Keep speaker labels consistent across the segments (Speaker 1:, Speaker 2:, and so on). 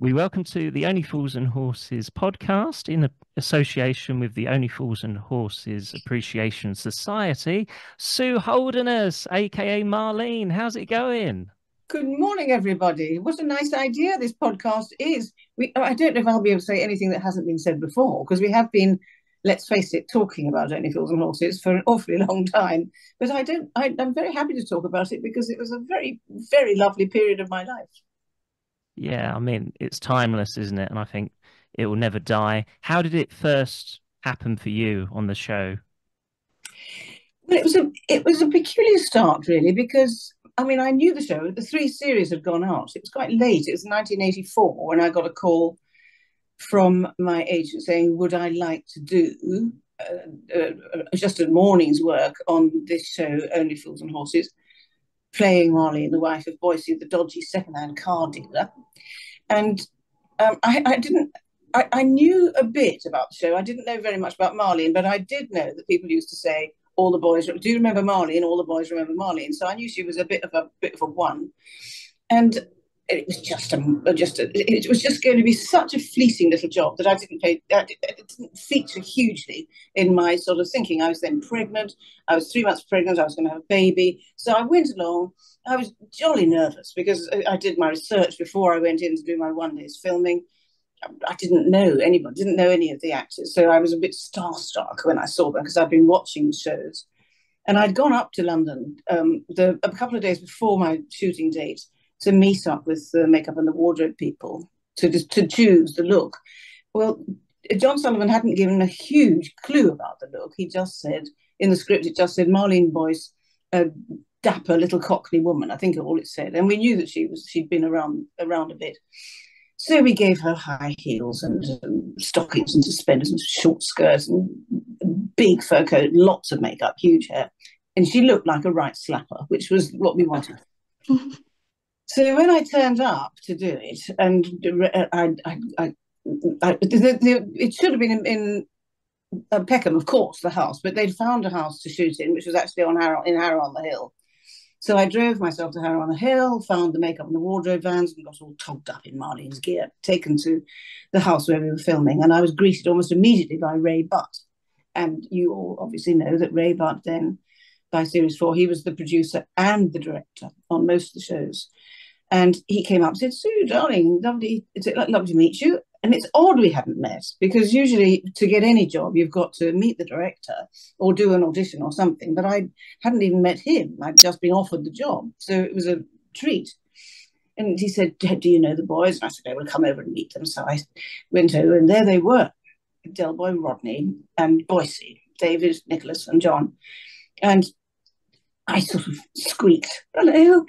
Speaker 1: We welcome to the Only Fools and Horses podcast in association with the Only Fools and Horses Appreciation Society. Sue Holderness, aka Marlene, how's it going?
Speaker 2: Good morning, everybody. What a nice idea this podcast is. I don't know if I'll be able to say anything that hasn't been said before, because we have been, let's face it, talking about Only Fools and Horses for an awfully long time. But I'm very happy to talk about it because it was a very, very lovely period of my life.
Speaker 1: Yeah, I mean, it's timeless, isn't it? And I think it will never die. How did it first happen for you on the show?
Speaker 2: Well, it was a peculiar start, really, because I mean, I knew the show. The three series had gone out. It was quite late. It was 1984 when I got a call from my agent saying, would I like to do just a morning's work on this show, Only Fools and Horses, playing Marlene, the wife of Boise, the dodgy second-hand car dealer. And I didn't. I knew a bit about the show. I didn't know very much about Marlene, but I did know that people used to say, "All the boys do you remember Marlene? All the boys remember Marlene." So I knew she was a bit of a one, and it was it was just going to be such a fleeting little job that it didn't feature hugely in my sort of thinking. I was then pregnant. I was 3 months pregnant. I was going to have a baby. So I went along. I was jolly nervous because I did my research before I went in to do my one day's filming. I didn't know anybody, didn't know any of the actors. So I was a bit starstruck when I saw them because I'd been watching the shows. And I'd gone up to London a couple of days before my shooting date to meet up with the makeup and the wardrobe people to choose the look. Well, John Sullivan hadn't given a huge clue about the look. He just said, in the script, it just said Marlene Boyce, a dapper little Cockney woman, I think all it said. And we knew that she'd been around a bit. So we gave her high heels and stockings and suspenders and short skirts and big fur coat, lots of makeup, huge hair. And she looked like a right slapper, which was what we wanted. So when I turned up to do it, and it should have been in Peckham, of course, the house, but they'd found a house to shoot in, which was actually in Harrow on the Hill. So I drove myself to Harrow on the Hill, found the makeup and the wardrobe vans, and got all togged up in Marlene's gear, taken to the house where we were filming. And I was greeted almost immediately by Ray Butt. And you all obviously know that Ray Butt then, by series 4, he was the producer and the director on most of the shows. And he came up and said, Sue, darling, lovely to meet you. And it's odd we hadn't met because usually to get any job, you've got to meet the director or do an audition or something. But I hadn't even met him. I'd just been offered the job. So it was a treat. And he said, do you know the boys? And I said, I will come over and meet them. So I went over and there they were, Del Boy, Rodney and Boise, David, Nicholas and John. And I sort of squeaked, hello.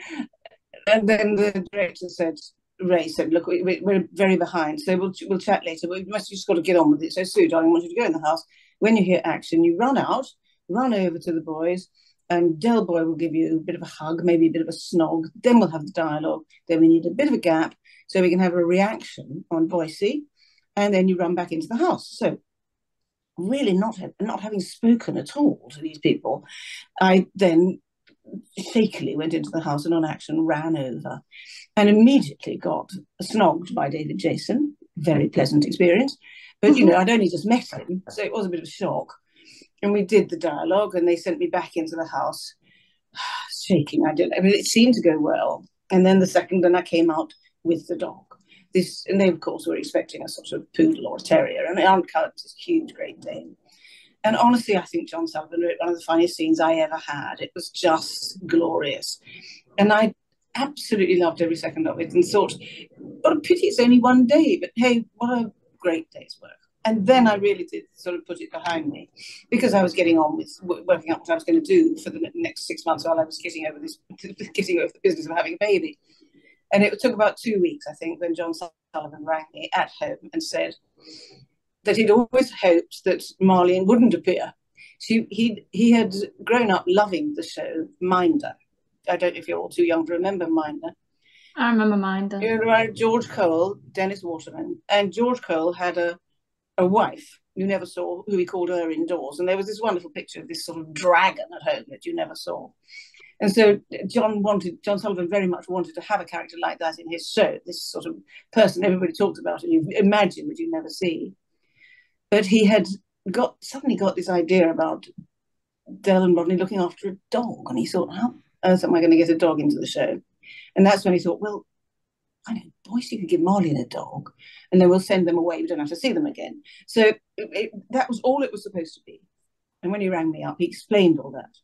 Speaker 2: And then the director said, Ray said, look, we're very behind, so we'll chat later. We must just got to get on with it. So, Sue, darling, I want you to go in the house. When you hear action, you run out, run over to the boys, and Del Boy will give you a bit of a hug, maybe a bit of a snog. Then we'll have the dialogue. Then we need a bit of a gap so we can have a reaction on Boise. And then you run back into the house. So, really not having spoken at all to these people, I then shakily went into the house and on action ran over and immediately got snogged by David Jason. Very pleasant experience. But, I'd only just met him, so it was a bit of a shock. And we did the dialogue and they sent me back into the house, shaking. I mean, it seemed to go well. And then then I came out with the dog. And they, of course, were expecting a sort of poodle or a terrier. And I uncovered this huge Great Dane. And honestly, I think John Sullivan wrote one of the funniest scenes I ever had. It was just glorious. And I absolutely loved every second of it and thought, what a pity it's only one day, but hey, what a great day's work. And then I really did sort of put it behind me because I was getting on with working out what I was going to do for the next 6 months while I was getting over the business of having a baby. And it took about 2 weeks, I think, when John Sullivan rang me at home and said that he'd always hoped that Marlene wouldn't appear. He had grown up loving the show Minder. I don't know if you're all too young to remember Minder.
Speaker 3: I remember Minder.
Speaker 2: You know, George Cole, Dennis Waterman, and George Cole had a wife you never saw, who he called her indoors. And there was this wonderful picture of this sort of dragon at home that you never saw. And so John Sullivan very much wanted to have a character like that in his show, this sort of person everybody talks about and you imagine but you never see. But he had suddenly got this idea about Del and Rodney looking after a dog, and he thought, how on earth am I going to get a dog into the show? And that's when he thought, well, I know, Boyce, you could give Marlene a dog, and then we'll send them away. We don't have to see them again. So that was all it was supposed to be. And when he rang me up, he explained all that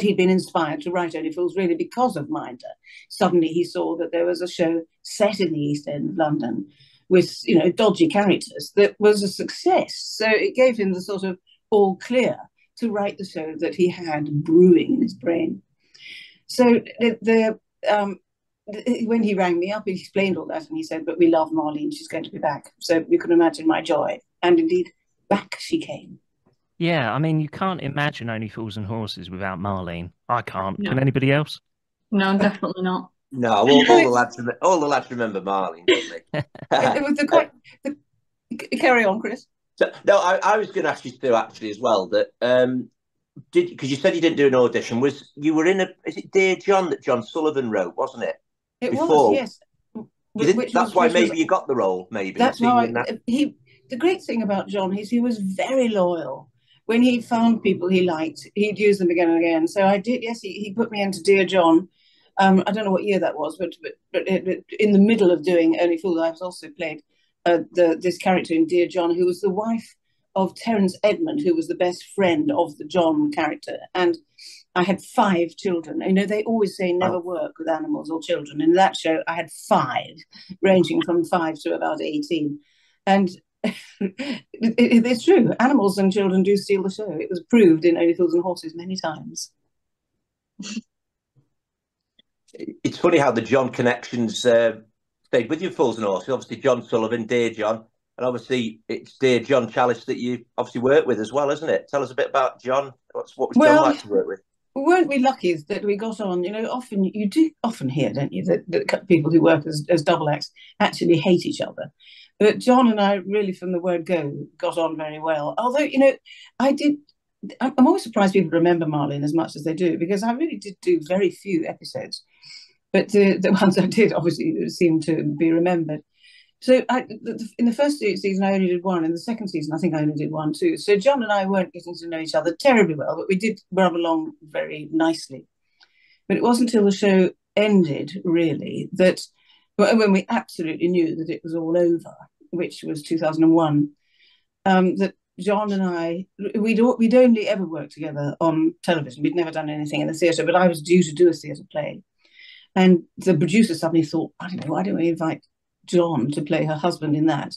Speaker 2: he'd been inspired to write Only Fools really because of Minder. Suddenly he saw that there was a show set in the East End of London with, dodgy characters that was a success. So it gave him the sort of all clear to write the show that he had brewing in his brain. So when he rang me up, he explained all that, and he said, but we love Marlene, she's going to be back. So you can imagine my joy. And indeed, back she came.
Speaker 1: Yeah, I mean, you can't imagine Only Fools and Horses without Marlene. I can't.
Speaker 3: No.
Speaker 1: Can anybody else?
Speaker 3: No, definitely not.
Speaker 4: No, all the lads remember Marlene, don't they?
Speaker 2: It was carry on, Chris.
Speaker 4: So, no, I was going to ask you to actually as well that because you said you didn't do an audition. You were in is it Dear John that John Sullivan wrote, wasn't it?
Speaker 2: It was, yes.
Speaker 4: That's why maybe you got the role. Maybe
Speaker 2: that's how the great thing about John is he was very loyal. When he found people he liked, he'd use them again and again. So I did, yes, he put me into Dear John. I don't know what year that was, but in the middle of doing Only Fools, I was also played this character in Dear John, who was the wife of Terence Edmund, who was the best friend of the John character. And I had 5 children. They always say never work with animals or children. In that show, I had 5, ranging from 5 to about 18. And it's true. Animals and children do steal the show. It was proved in Only Fools and Horses many times.
Speaker 4: It's funny how the John connections stayed with you, Fools and Horses. Obviously, John Sullivan, Dear John, and obviously it's Dear John Chalice that you obviously work with as well, isn't it? Tell us a bit about John. What was John like to work with?
Speaker 2: Weren't we lucky that we got on? Often you do hear, don't you, that people who work as double acts actually hate each other. But John and I really, from the word go, got on very well. Although, I'm always surprised people remember Marlene as much as they do, because I really did do very few episodes. But the ones I did obviously seem to be remembered. So in the first season, I only did 1. In the second season, I think I only did 1 too. So John and I weren't getting to know each other terribly well, but we did rub along very nicely. But it wasn't until the show ended, really, that when we absolutely knew that it was all over, which was 2001, that John and I, we'd only ever worked together on television. We'd never done anything in the theatre, but I was due to do a theatre play. And the producer suddenly thought, I don't know, why don't we invite John to play her husband in that?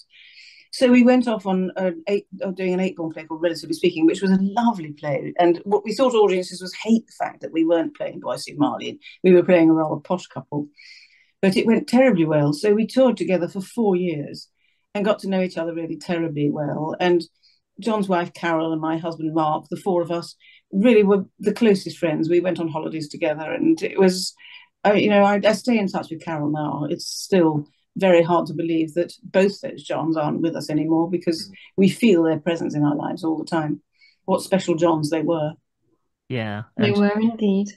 Speaker 2: So we went off on doing an 8-born play called Relatively Speaking, which was a lovely play. And what we thought audiences was hate the fact that we weren't playing Boyce and Marlene. We were playing a rather posh couple. But it went terribly well. So we toured together for 4 years and got to know each other really terribly well. And John's wife, Carol, and my husband, Mark, the 4 of us really were the closest friends. We went on holidays together, and it was, I stay in touch with Carol now. It's still very hard to believe that both those Johns aren't with us anymore, because we feel their presence in our lives all the time. What special Johns they were.
Speaker 1: Yeah.
Speaker 3: They were indeed.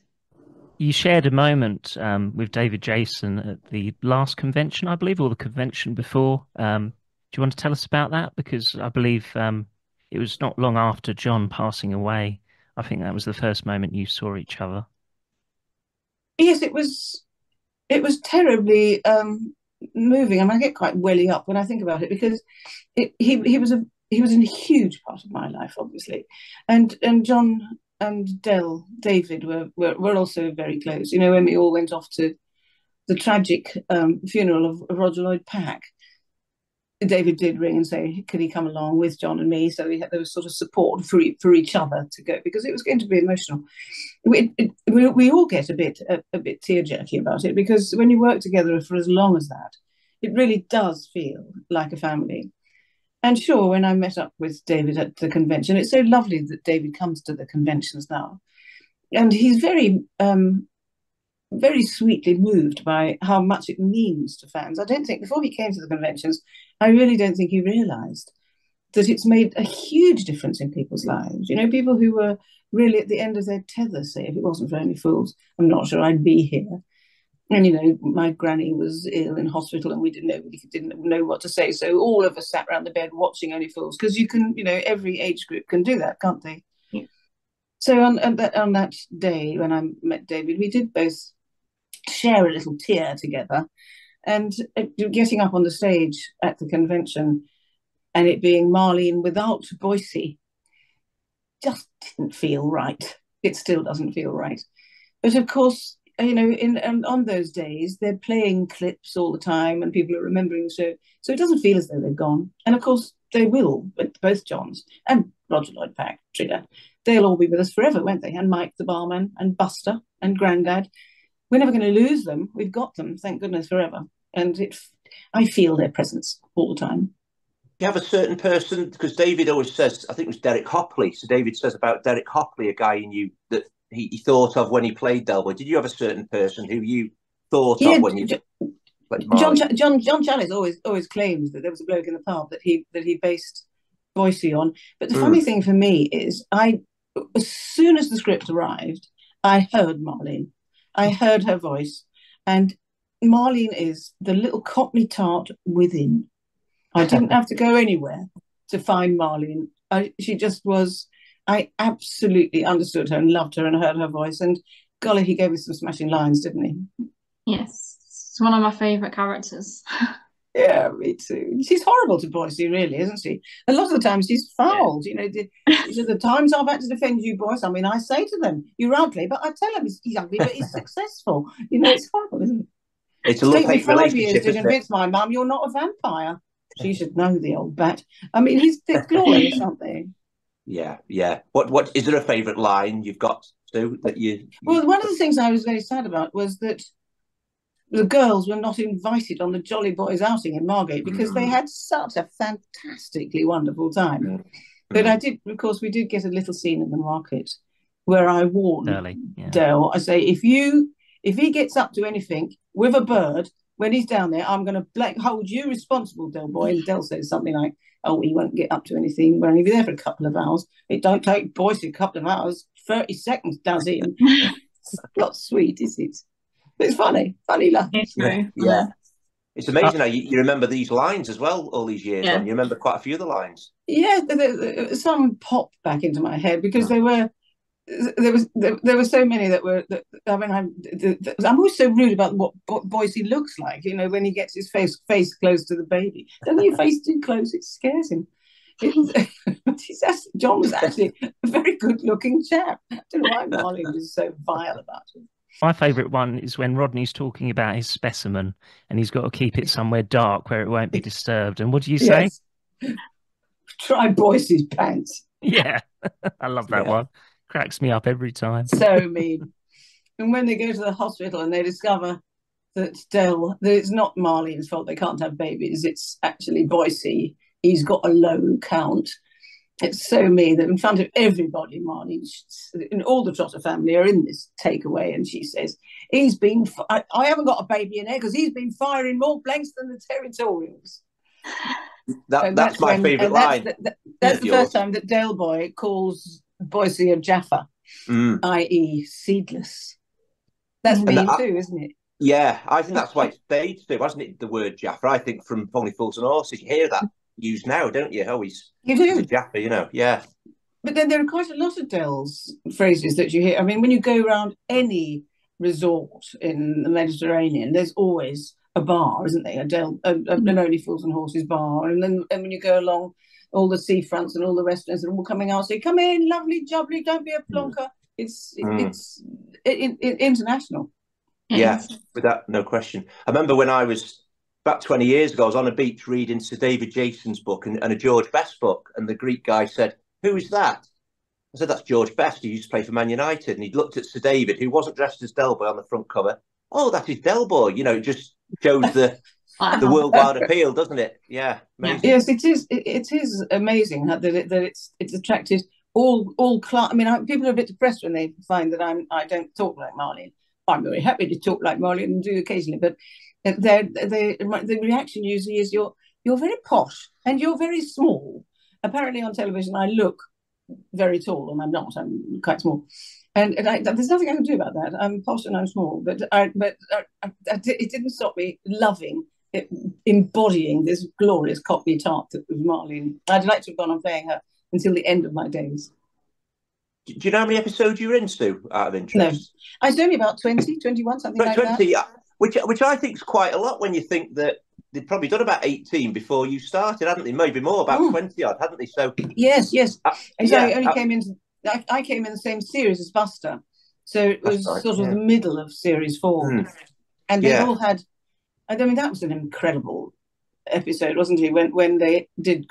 Speaker 1: You shared a moment with David Jason at the last convention, I believe, or the convention before. Do you want to tell us about that? Because I believe it was not long after John passing away. I think that was the first moment you saw each other.
Speaker 2: Yes, it was terribly moving. I mean, I get quite welly up when I think about it, because he was a huge part of my life, obviously, and John and David were also very close. When we all went off to the tragic funeral of Roger Lloyd Pack, David did ring and say, could he come along with John and me? So there was sort of support for each other to go, because it was going to be emotional. We all get a bit tear-jerky about it, because when you work together for as long as that, it really does feel like a family. And sure, when I met up with David at the convention, it's so lovely that David comes to the conventions now. And he's very, very sweetly moved by how much it means to fans. I don't think, before he came to the conventions, I really don't think he realised that it's made a huge difference in people's lives. People who were really at the end of their tether, say, if it wasn't for Only Fools. I'm not sure I'd be here. And, you know, my granny was ill in hospital and we didn't know what to say. So all of us sat around the bed watching Only Fools, because you can, you know, every age group can do that, can't they?
Speaker 3: Yeah.
Speaker 2: So on that day when I met David, we did both share a little tear together. And getting up on the stage at the convention and it being Marlene without Boise just didn't feel right. It still doesn't feel right. But of course, you know, on those days, they're playing clips all the time and people are remembering the show. So it doesn't feel as though they've gone. And of course, they will, with both Johns and Roger Lloyd Pack, Trigger. They'll all be with us forever, won't they? And Mike the barman and Buster and Grandad. We're never going to lose them. We've got them, thank goodness, forever. And I feel their presence all the time.
Speaker 4: You have a certain person, because David always says, I think it was Derek Hopley. So David says about Derek Hopley, a guy you knew that he thought of when he played Del Boy. Did you have a certain person who you thought of when you played Marley?
Speaker 2: John Challis always claims that there was a bloke in the pub that he based Boise on. But the funny thing for me is, as soon as the script arrived, I heard Marlene. I heard her voice, and Marlene is the little Cockney tart within. I didn't have to go anywhere to find Marlene. She just was. I absolutely understood her and loved her and heard her voice. And golly, he gave us some smashing lines, didn't he?
Speaker 3: Yes, it's one of my favourite characters.
Speaker 2: Yeah, me too. She's horrible to Boise, really, isn't she? A lot of the times she's fouled. You know, the times I've had to defend you, boys. I mean, I say to them, "You're ugly," but I tell them he's ugly, but he's successful. You know, it's horrible, isn't it?
Speaker 4: It's a love-hate relationship,
Speaker 2: 5 years to convince my mum you're not a vampire. She should know, the old bat. I mean, he's glorious, aren't they?
Speaker 4: Yeah, yeah. What is there a favourite line you've got, Sue, that you?
Speaker 2: Well, one of the things I was very sad about was that the girls were not invited on the Jolly Boys outing in Margate because they had such a fantastically wonderful time. But of course, we did get a little scene in the market where I warned Dale. I say, if he gets up to anything with a bird when he's down there, I'm going to hold you responsible, Del Boy. And Del says something like, "Oh, he won't get up to anything. We'll only be there for a couple of hours. It don't take Boise a couple of hours. 30 seconds does it." It's not sweet, is it? But it's funny love.
Speaker 4: Yeah. It's amazing how you remember these lines as well all these years on. You remember quite a few of the lines.
Speaker 2: Yeah, some popped back into my head because there were so many that were. I'm always so rude about what Boise looks like. You know, when he gets his face close to the baby, doesn't your face too close? It scares him. John was actually a very good-looking chap. I don't know why Marlene was so vile about him.
Speaker 1: My favourite one is when Rodney's talking about his specimen and he's got to keep it somewhere dark where it won't be disturbed. And what do you say?
Speaker 2: Yes. Try Boise's pants.
Speaker 1: Yeah, I love that one. Cracks me up every time.
Speaker 2: So mean. And when they go to the hospital and they discover that it's not Marlene's fault they can't have babies, it's actually Boise. He's got a low count. It's so mean that in front of everybody, Marlene and all the Trotter family are in this takeaway, and she says, I haven't got a baby in there because he's been firing more blanks than the Territorials.
Speaker 4: That's my favourite line.
Speaker 2: That's the first time that Dale Boy calls Boise a Jaffa, i.e. seedless. That's mean too, isn't it?
Speaker 4: Yeah, I think that's why it stayed too, wasn't it, the word Jaffa? I think from Only Fools and Horses, you hear that used now, don't you?
Speaker 2: You do.
Speaker 4: He's a Jaffa, you know, yeah.
Speaker 2: But then there are quite a lot of Del's phrases that you hear. I mean, when you go around any resort in the Mediterranean, there's always a bar, isn't there? An Only Fools and Horses bar. And when you go along all the seafronts and all the restaurants are all coming out, say, "Come in, lovely jubbly, don't be a plonker." It's international.
Speaker 4: Yeah, without no question. I remember when I was about 20 years ago, I was on a beach reading Sir David Jason's book and a George Best book, and the Greek guy said, "Who is that?" I said, "That's George Best. He used to play for Man United." And he looked at Sir David, who wasn't dressed as Del Boy on the front cover. "Oh, that is Del Boy." You know, it just shows the worldwide appeal, doesn't it? Yeah, amazing.
Speaker 2: Yes, it is. It is amazing that it's attracted all class. I mean, people are a bit depressed when they find that I don't talk like Marlene. I'm very happy to talk like Marlene and do occasionally, but the reaction usually is you're very posh and you're very small. Apparently on television I look very tall, and I'm not. I'm quite small. And there's nothing I can do about that. I'm posh and I'm small, but it didn't stop me loving it, embodying this glorious Cockney tart that was Marlene. I'd like to have gone on playing her until the end of my days.
Speaker 4: Do you know how many episodes you're into, out of interest?
Speaker 2: No, I was only about 20, 21, something like
Speaker 4: 20,
Speaker 2: that.
Speaker 4: Which I think is quite a lot when you think that they'd probably done about 18 before you started, hadn't they? Maybe more, about 20 odd, hadn't they? So
Speaker 2: yes. And so I only came into. I came in the same series as Buster, so it was sort of the middle of series 4, and they all had. I mean, that was an incredible episode, wasn't it? When they did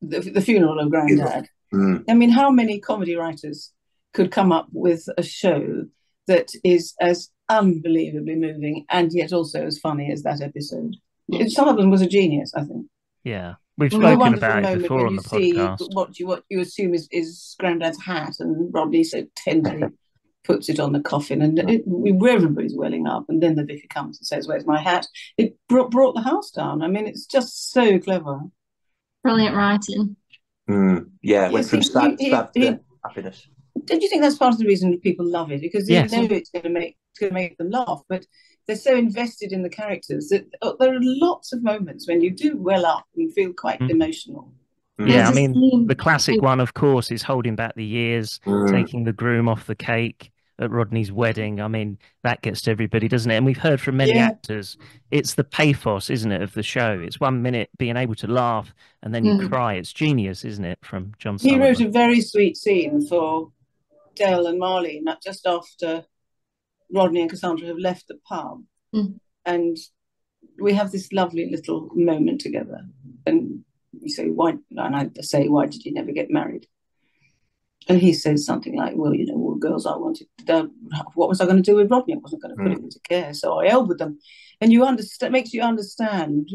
Speaker 2: the funeral of Grandad. I mean, how many comedy writers could come up with a show that is as unbelievably moving and yet also as funny as that episode? Some of them was a genius, I think.
Speaker 1: Yeah. We've spoken about it before on the podcast.
Speaker 2: What you assume is Grandad's hat, and Rodney so tenderly puts it on the coffin, and everybody's welling up, and then the vicar comes and says, "Where's my hat?" It brought the house down. I mean, it's just so clever.
Speaker 3: Brilliant writing.
Speaker 4: Went from sad to happiness.
Speaker 2: Don't you think that's part of the reason people love it? Because they know it's going to make them laugh, but they're so invested in the characters that there are lots of moments when you do well up and feel quite emotional.
Speaker 1: Yeah, I mean, the classic one, of course, is holding back the years, taking the groom off the cake at Rodney's wedding. I mean, that gets to everybody, doesn't it? And we've heard from many actors, it's the pathos, isn't it, of the show. It's 1 minute being able to laugh and then you cry. It's genius, isn't it, from John Sullivan?
Speaker 2: He wrote a very sweet scene for Del and Marlene, just after Rodney and Cassandra have left the pub. And we have this lovely little moment together. And you say, why? And I say, why did you never get married? And he says something like, well, you know, all the girls I wanted, what was I going to do with Rodney? I wasn't going to put him into care, so I elbowed them. And you understand, makes you understand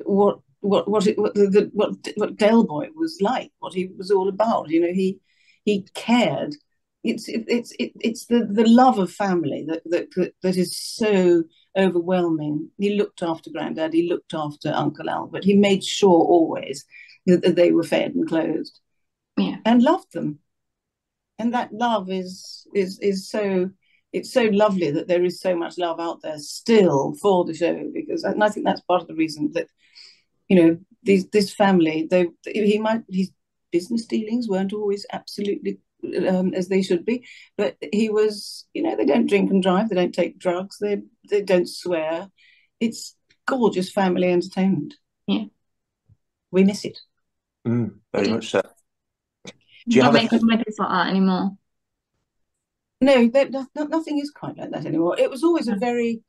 Speaker 2: what Del Boy was like, what he was all about. You know, he cared. It's the love of family that is so overwhelming. He looked after Grandad, he looked after Uncle Albert. He made sure always that they were fed and clothed, and loved them. And that love is so, it's so lovely that there is so much love out there still for the show, because and I think that's part of the reason that, you know, this family, his business dealings weren't always absolutely as they should be, but he was, you know, they don't drink and drive, they don't take drugs, they don't swear. It's gorgeous family entertainment. We miss it.
Speaker 4: Very much so.
Speaker 3: Do you make comedies like that anymore?
Speaker 2: No, nothing is quite like that anymore. It was always a very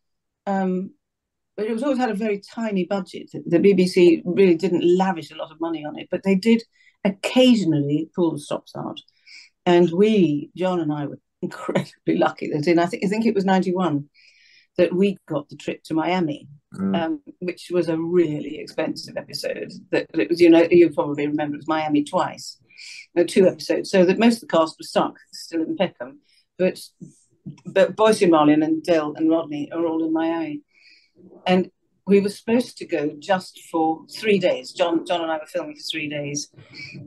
Speaker 2: but it was always had a very tiny budget. The BBC really didn't lavish a lot of money on it, but they did occasionally pull the stops out. And John and I, were incredibly lucky that I think it was 91 that we got the trip to Miami, which was a really expensive episode. That it was, you know, you probably remember, it was Miami twice, 2 episodes. So that most of the cast was stuck still in Peckham, but Boyce and Marlene and Del and Rodney are all in Miami, and we were supposed to go just for 3 days. John and I were filming for 3 days,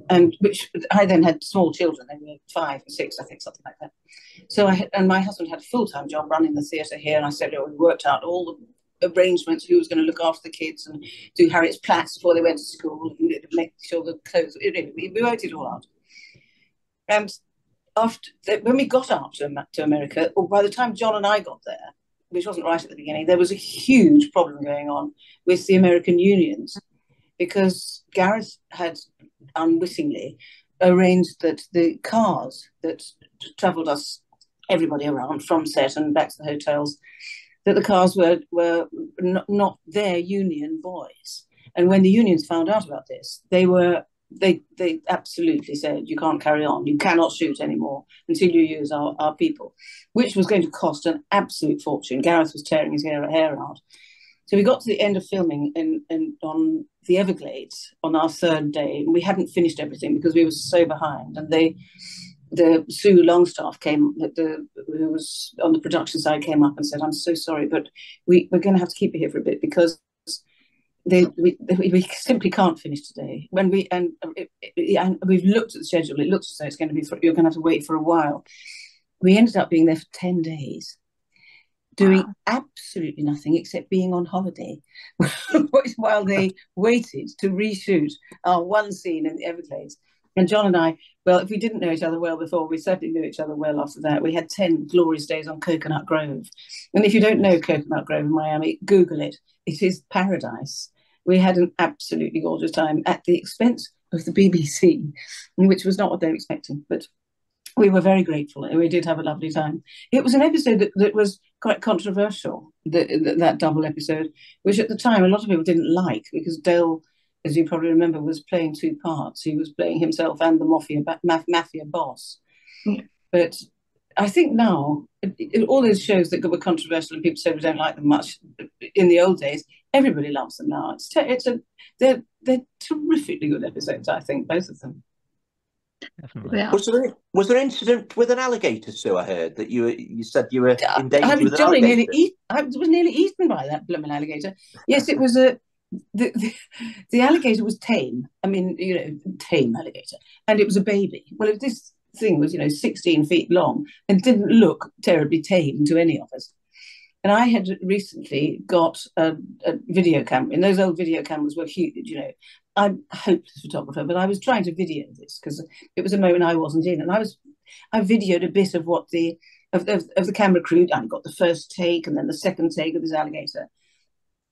Speaker 2: and which I then had small children. They were 5 and 6, I think, something like that. So and my husband had a full-time job running the theatre here, and I said, we worked out all the arrangements, who was going to look after the kids and do Harriet's Platts before they went to school, and make sure the clothes. We worked it all out. And when we got out to America, or by the time John and I got there, which wasn't right at the beginning, there was a huge problem going on with the American unions, because Gareth had unwittingly arranged that the cars that travelled everybody around from set and back to the hotels, that the cars were not their union boys. And when the unions found out about this, they absolutely said, you can't carry on, you cannot shoot anymore until you use our people, which was going to cost an absolute fortune. Gareth was tearing his hair out. So we got to the end of filming on the Everglades on our 3rd day, and we hadn't finished everything because we were so behind. And the Sue Longstaff who was on the production side, came up and said, I'm so sorry, but we're going to have to keep you here for a bit, because we simply can't finish today. When we and we've looked at the schedule, it looks as though it's going to be you're going to have to wait for a while. We ended up being there for 10 days, doing absolutely nothing except being on holiday, while they waited to reshoot our one scene in the Everglades. And John and I, well, if we didn't know each other well before, we certainly knew each other well after that. We had 10 glorious days on Coconut Grove. And if you don't know Coconut Grove in Miami, Google it. It is paradise. We had an absolutely gorgeous time at the expense of the BBC, which was not what they were expecting. But we were very grateful, and we did have a lovely time. It was an episode that was quite controversial, that double episode, which at the time a lot of people didn't like, because Dale, as you probably remember, was playing two parts. He was playing himself and the mafia boss. Mm. But I think now, all those shows that were controversial and people say we don't like them much in the old days, everybody loves them now. They're terrifically good episodes, I think, both of them.
Speaker 1: Definitely.
Speaker 4: Yeah. Was there an incident with an alligator, Sue? I heard that you said you were in danger with an alligator.
Speaker 2: I was nearly eaten by that blooming alligator. Yes, it was the alligator was tame. I mean, tame alligator, and it was a baby. Well, if this thing was 16 feet long and didn't look terribly tame to any of us. And I had recently got a video camera, and those old video cameras were huge. I'm a hopeless photographer, but I was trying to video this because it was a moment I wasn't in, and I videoed a bit of what the camera crew. I got the first take and then the second take of this alligator,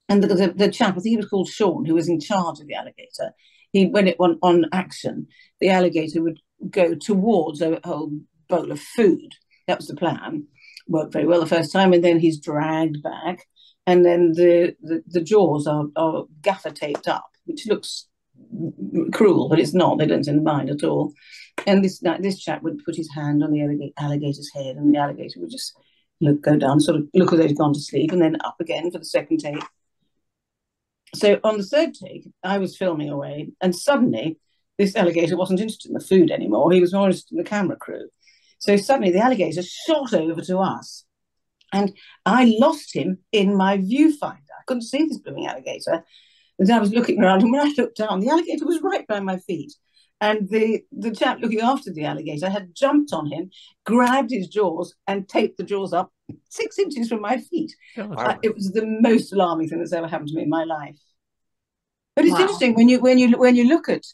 Speaker 2: and the chap, I think he was called Sean, who was in charge of the alligator. When it went on action, the alligator would go towards a whole bowl of food. That was the plan. Worked very well the first time, and then he's dragged back, and then the jaws are gaffer taped up, which looks cruel, but it's not. They don't seem to mind at all. And this chap would put his hand on the alligator's head, and the alligator would just go down, sort of look as though he'd gone to sleep, and then up again for the second take. So on the third take, I was filming away, and suddenly this alligator wasn't interested in the food anymore. He was more interested in the camera crew. So suddenly the alligator shot over to us, and I lost him in my viewfinder. I couldn't see this blooming alligator. And I was looking around, and when I looked down, the alligator was right by my feet. And the chap looking after the alligator had jumped on him, grabbed his jaws, and taped the jaws up 6 inches from my feet. It was the most alarming thing that's ever happened to me in my life. But it's interesting when you look at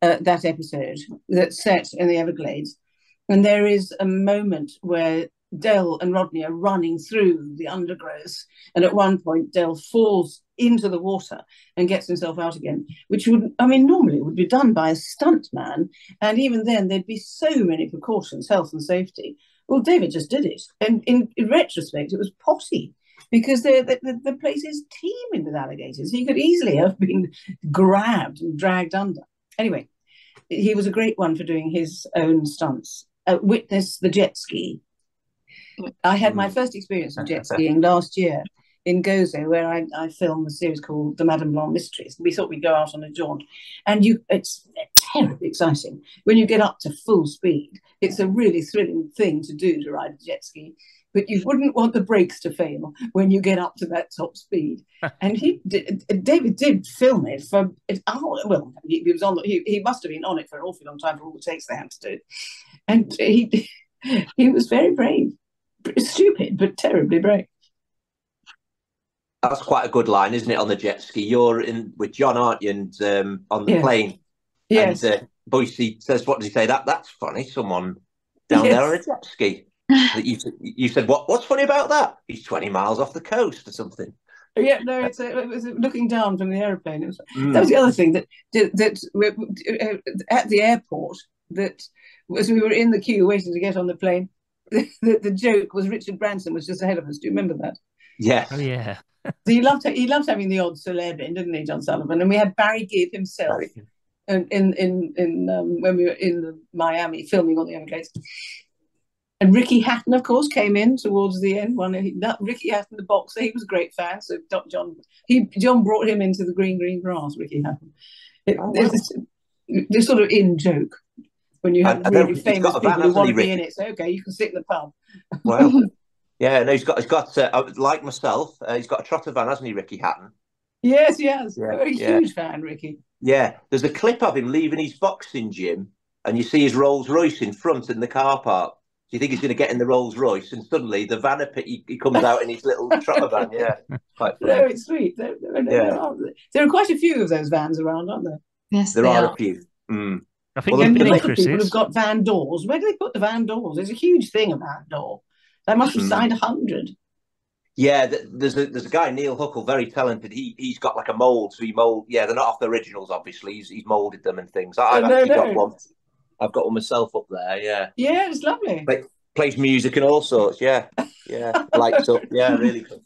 Speaker 2: that episode that's set in the Everglades, and there is a moment where Dell and Rodney are running through the undergrowth, and at one point Dell falls into the water and gets himself out again, which normally would be done by a stunt man, and even then there'd be so many precautions, health and safety. Well, David just did it, and in retrospect, it was potty, because the place is teeming with alligators. He could easily have been grabbed and dragged under. Anyway, he was a great one for doing his own stunts. Witness the jet ski. I had my first experience of jet skiing last year in Gozo, where I filmed a series called The Madame Blanc Mysteries. We thought we'd go out on a jaunt, and it's terribly exciting when you get up to full speed. It's a really thrilling thing to do, to ride a jet ski, but you wouldn't want the brakes to fail when you get up to that top speed. And David did film it for an hour. Well, he was on. He must have been on it for an awfully long time for all the takes they had to do, and he was very brave. Stupid, but terribly brave.
Speaker 4: That's quite a good line, isn't it, on the jet ski? You're in with John, aren't you? And on the plane.
Speaker 2: Yes.
Speaker 4: And Boise says, what does he say? That's funny. Someone down there on a jet ski. You said, what's funny about that? He's 20 miles off the coast or something.
Speaker 2: Yeah, no, it was looking down from the aeroplane. That was the other thing that at the airport, that as we were in the queue waiting to get on the plane, the joke was Richard Branson was just ahead of us. Do you remember that?
Speaker 4: Yeah.
Speaker 1: Oh, yeah.
Speaker 2: So he loved having the odd celeb in, didn't he, John Sullivan? And we had Barry Gibb himself in when we were in Miami filming on the Everglades. And Ricky Hatton, of course, came in towards the end. Ricky Hatton, the boxer, he was a great fan. So John brought him into the green grass. Ricky Hatton. It's sort of in joke. When you have really famous people who want to be in it, so okay, you can sit in the pub.
Speaker 4: Well, yeah, no, he's got like myself, he's got a trotter van, hasn't he, Ricky Hatton?
Speaker 2: Yes, he has.
Speaker 4: Yeah,
Speaker 2: A huge fan, Ricky.
Speaker 4: Yeah, there's a clip of him leaving his boxing gym, and you see his Rolls Royce in front in the car park. Do you think he's going to get in the Rolls Royce? And suddenly the van, he comes out in his little trotter van. Yeah, quite funny.
Speaker 2: No, it's sweet. There are quite a few of those vans around, aren't there?
Speaker 3: Yes,
Speaker 4: there
Speaker 3: they
Speaker 4: are
Speaker 3: are.
Speaker 4: a few. Mm.
Speaker 1: I think
Speaker 2: And a
Speaker 1: mini
Speaker 2: lot of people have
Speaker 1: Chris's.
Speaker 2: got van doors. Where do they put the van doors? There's a huge thing, a van door. They must have signed 100.
Speaker 4: Yeah, there's a guy, Neil Huckle, very talented. He's got like a mold, so he mold. Yeah, they're not off the originals, obviously. He's molded them and things. I've actually got one. I've got one myself up there. Yeah.
Speaker 2: Yeah, it's lovely.
Speaker 4: Plays music and all sorts. Yeah, lights up. Yeah, really good.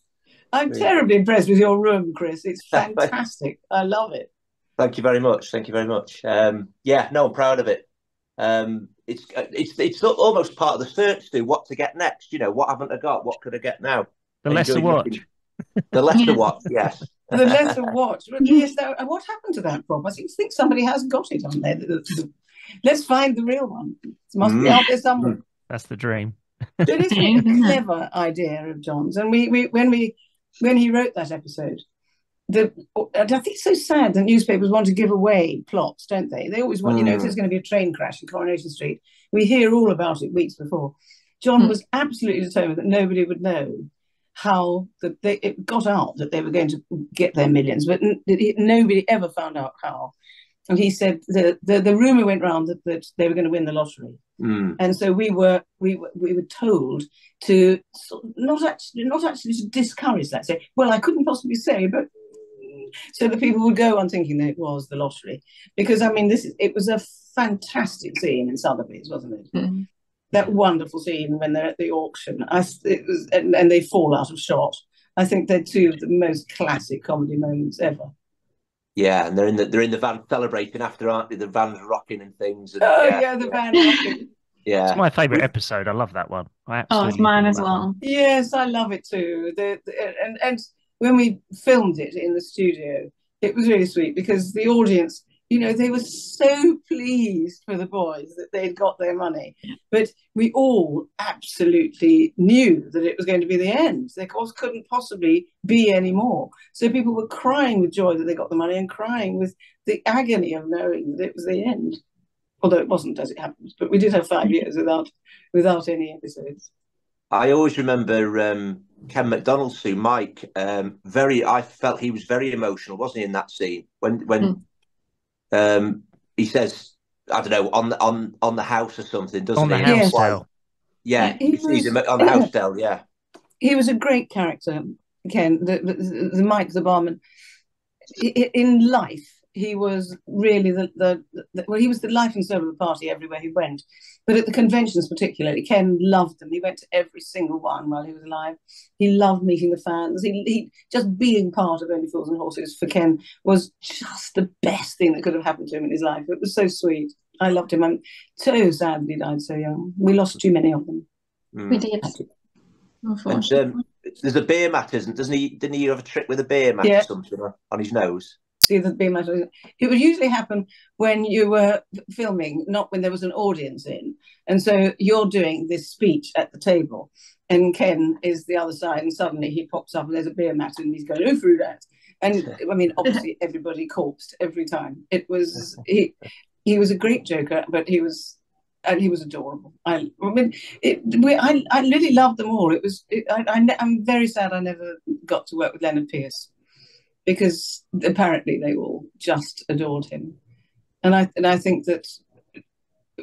Speaker 2: I'm terribly impressed with your room, Chris. It's fantastic. I love it.
Speaker 4: Thank you very much. Thank you very much. Yeah, no, I'm proud of it. It's almost part of the search to what to get next. You know, what haven't I got? What could I get now?
Speaker 1: The lesser watch.
Speaker 4: The lesser watch, yes.
Speaker 2: The lesser watch. Yes, what happened to that prop? I think somebody has got it on there. Let's find the real one. It must be out there somewhere.
Speaker 1: That's the dream.
Speaker 2: But it's a clever idea of John's. And when he wrote that episode, I think it's so sad that newspapers want to give away plots, don't they? They always want, if there's going to be a train crash in Coronation Street, we hear all about it weeks before. John was absolutely determined that nobody would know how it got out that they were going to get their millions, but nobody ever found out how. And he said the rumor went round that they were going to win the lottery, and so we were told to not actually to discourage that. Say, well, I couldn't possibly say, but so that people would go on thinking that it was the lottery, because I mean it was a fantastic scene in Sotheby's, wasn't it? Mm-hmm. That wonderful scene when they're at the auction. And they fall out of shot. I think they're two of the most classic comedy moments ever.
Speaker 4: Yeah, and they're in the van celebrating after, aren't they? The van's rocking and things. And,
Speaker 2: the van rocking.
Speaker 4: Yeah,
Speaker 1: it's my favourite episode. I love that one.
Speaker 3: It's mine as well.
Speaker 2: One. Yes, I love it too. And when we filmed it in the studio, it was really sweet because the audience, they were so pleased for the boys that they'd got their money. But we all absolutely knew that it was going to be the end. There couldn't possibly be any more. So people were crying with joy that they got the money and crying with the agony of knowing that it was the end. Although it wasn't, as it happens. But we did have 5 years without any episodes.
Speaker 4: I always remember Ken McDonald's Sue, Mike. I felt he was very emotional, wasn't he, in that scene when. He says, I don't know, on the house or something, doesn't he?
Speaker 1: On the house tale.
Speaker 4: Yeah, he's on the house tale, yeah.
Speaker 2: He was a great character, Ken, the Mike, the barman. In life, he was really he was the life and soul of the party everywhere he went. But at the conventions particularly, Ken loved them. He went to every single one while he was alive. He loved meeting the fans. He just being part of Only Fools and Horses for Ken was just the best thing that could have happened to him in his life. It was so sweet. I loved him. I'm so sad that he died so young. We lost too many of them.
Speaker 3: We did.
Speaker 4: And, there's a beer mat, doesn't he? Didn't he have a trick with a beer mat or something on his nose?
Speaker 2: See, the beer mat. It would usually happen when you were filming, not when there was an audience in. And so you're doing this speech at the table, and Ken is the other side, and suddenly he pops up and there's a beer mat, and he's going through that. And I mean, obviously, everybody corpsed every time. It was he was a great joker, but he was adorable. I really loved them all. I'm very sad I never got to work with Leonard Pierce, because apparently they all just adored him. And I think that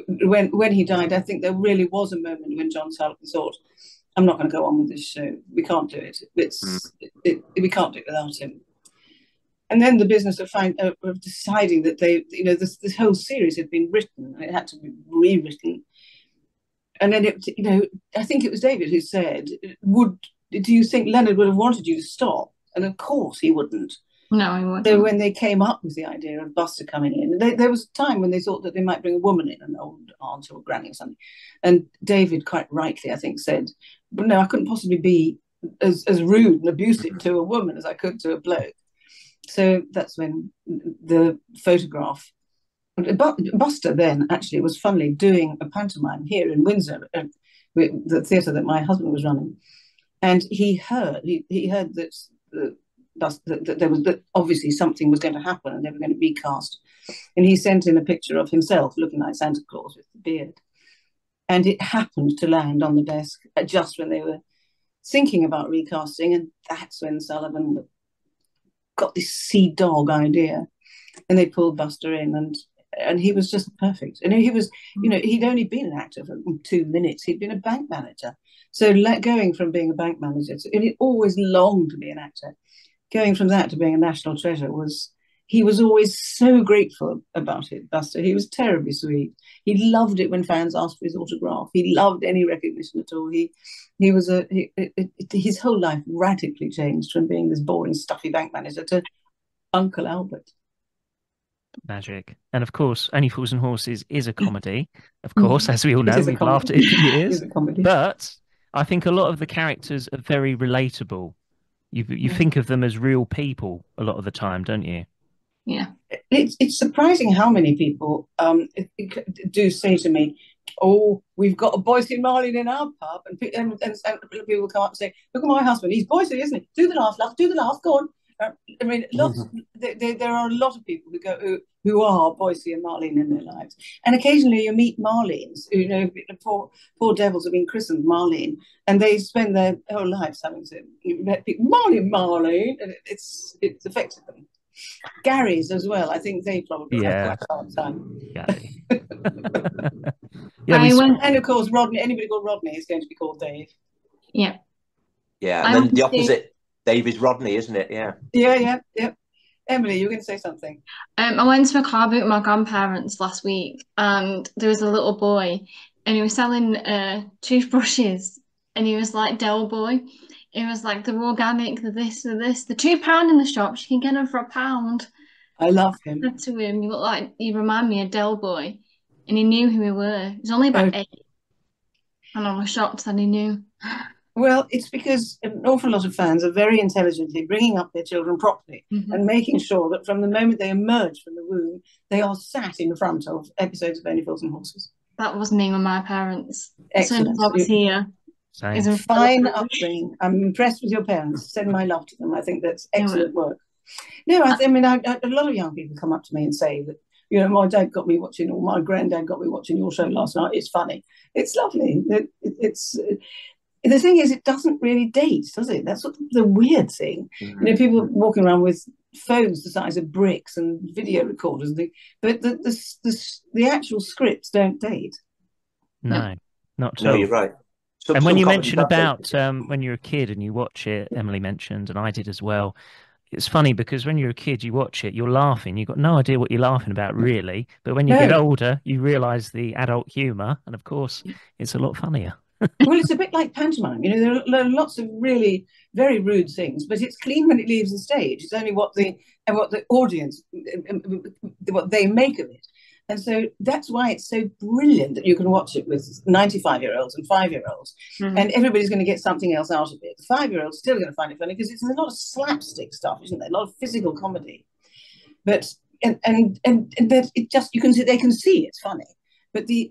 Speaker 2: when he died, I think there really was a moment when John Sullivan thought, I'm not going to go on with this show. We can't do it. We can't do it without him. And then the business of deciding that this whole series had been written, and it had to be rewritten. And then I think it was David who said, do you think Leonard would have wanted you to stop? And of course he wouldn't.
Speaker 3: No, he wouldn't.
Speaker 2: So when they came up with the idea of Buster coming in, there was a time when they thought that they might bring a woman in, an old aunt or granny or something. And David, quite rightly, I think, said, but no, I couldn't possibly be as rude and abusive to a woman as I could to a bloke. So that's when the photograph. Buster then actually was funnily doing a pantomime here in Windsor, the theatre that my husband was running. And he heard that that there was that obviously something was going to happen and they were going to recast. And he sent in a picture of himself looking like Santa Claus with the beard. And it happened to land on the desk just when they were thinking about recasting. And that's when Sullivan got this sea dog idea. And they pulled Buster in, and he was just perfect. And he was, he'd only been an actor for 2 minutes. He'd been a bank manager. So going from being a bank manager and he always longed to be an actor. Going from that to being a national treasure he was always so grateful about it, Buster. He was terribly sweet. He loved it when fans asked for his autograph. He loved any recognition at all. His whole life radically changed from being this boring, stuffy bank manager to Uncle Albert.
Speaker 1: Magic. And of course, Only Fools and Horses is a comedy. Of course, as we all know, we've laughed at it for years. But I think a lot of the characters are very relatable. You think of them as real people a lot of the time, don't you?
Speaker 3: Yeah.
Speaker 2: It's surprising how many people do say to me, "Oh, we've got a Boise and Marlene in our pub," and people come up and say, "Look at my husband, he's Boise, isn't he? Do the laugh, do the laugh, go on." I mean, there are a lot of people who are Boise and Marlene in their lives, and occasionally you meet Marlenes. Poor devils have been christened Marlene, and they spend their whole lives having to repeat Marlene, and it's affected them. Gary's as well. I think they probably have quite a hard time.
Speaker 1: Gary.
Speaker 2: And of course, Rodney. Anybody called Rodney is going to be called Dave.
Speaker 3: Yeah.
Speaker 4: Yeah, and then the opposite. Dave is Rodney, isn't it? Yeah.
Speaker 2: Yeah. Emily, you were going to say something.
Speaker 3: I went to a car boot with my grandparents last week, and there was a little boy, and he was selling toothbrushes, and he was like Del Boy. It was like they're organic, they're this, they're this. They're £2 in the shops. You can get them for £1.
Speaker 2: I love him.
Speaker 3: I said to him, you remind me of Del Boy, and he knew who we were. He was only about 8, and I was shocked that he knew.
Speaker 2: Well, it's because an awful lot of fans are very intelligently bringing up their children properly and making sure that from the moment they emerge from the womb, they are sat in front of episodes of Only Fools and Horses.
Speaker 3: That was the name of my parents.
Speaker 2: Excellent.
Speaker 3: As soon as I was here.
Speaker 1: Same.
Speaker 2: Fine upbringing. I'm impressed with your parents. Send my love to them. I think that's excellent work. No, I mean, a lot of young people come up to me and say that, my dad got me watching, or my granddad got me watching your show last night. It's funny. It's lovely. It's the thing is, it doesn't really date, does it? That's what the weird thing. People walking around with phones the size of bricks and video recorders, but the actual scripts don't date.
Speaker 1: No, not at all.
Speaker 4: No, you're right.
Speaker 1: And when you mention about when you're a kid and you watch it, Emily mentioned, and I did as well, it's funny because when you're a kid, you watch it, you're laughing. You've got no idea what you're laughing about, really. But when you get older, you realise the adult humour. And of course, it's a lot funnier.
Speaker 2: Well, it's a bit like pantomime. There are lots of really very rude things, but it's clean when it leaves the stage. It's only what the audience, what they make of it. And so that's why it's so brilliant that you can watch it with 95-year-olds and 5-year-olds, and everybody's going to get something else out of it. The 5-year-old's still going to find it funny because it's a lot of slapstick stuff, isn't there? A lot of physical comedy. But and that it just you can see they can see it's funny. But the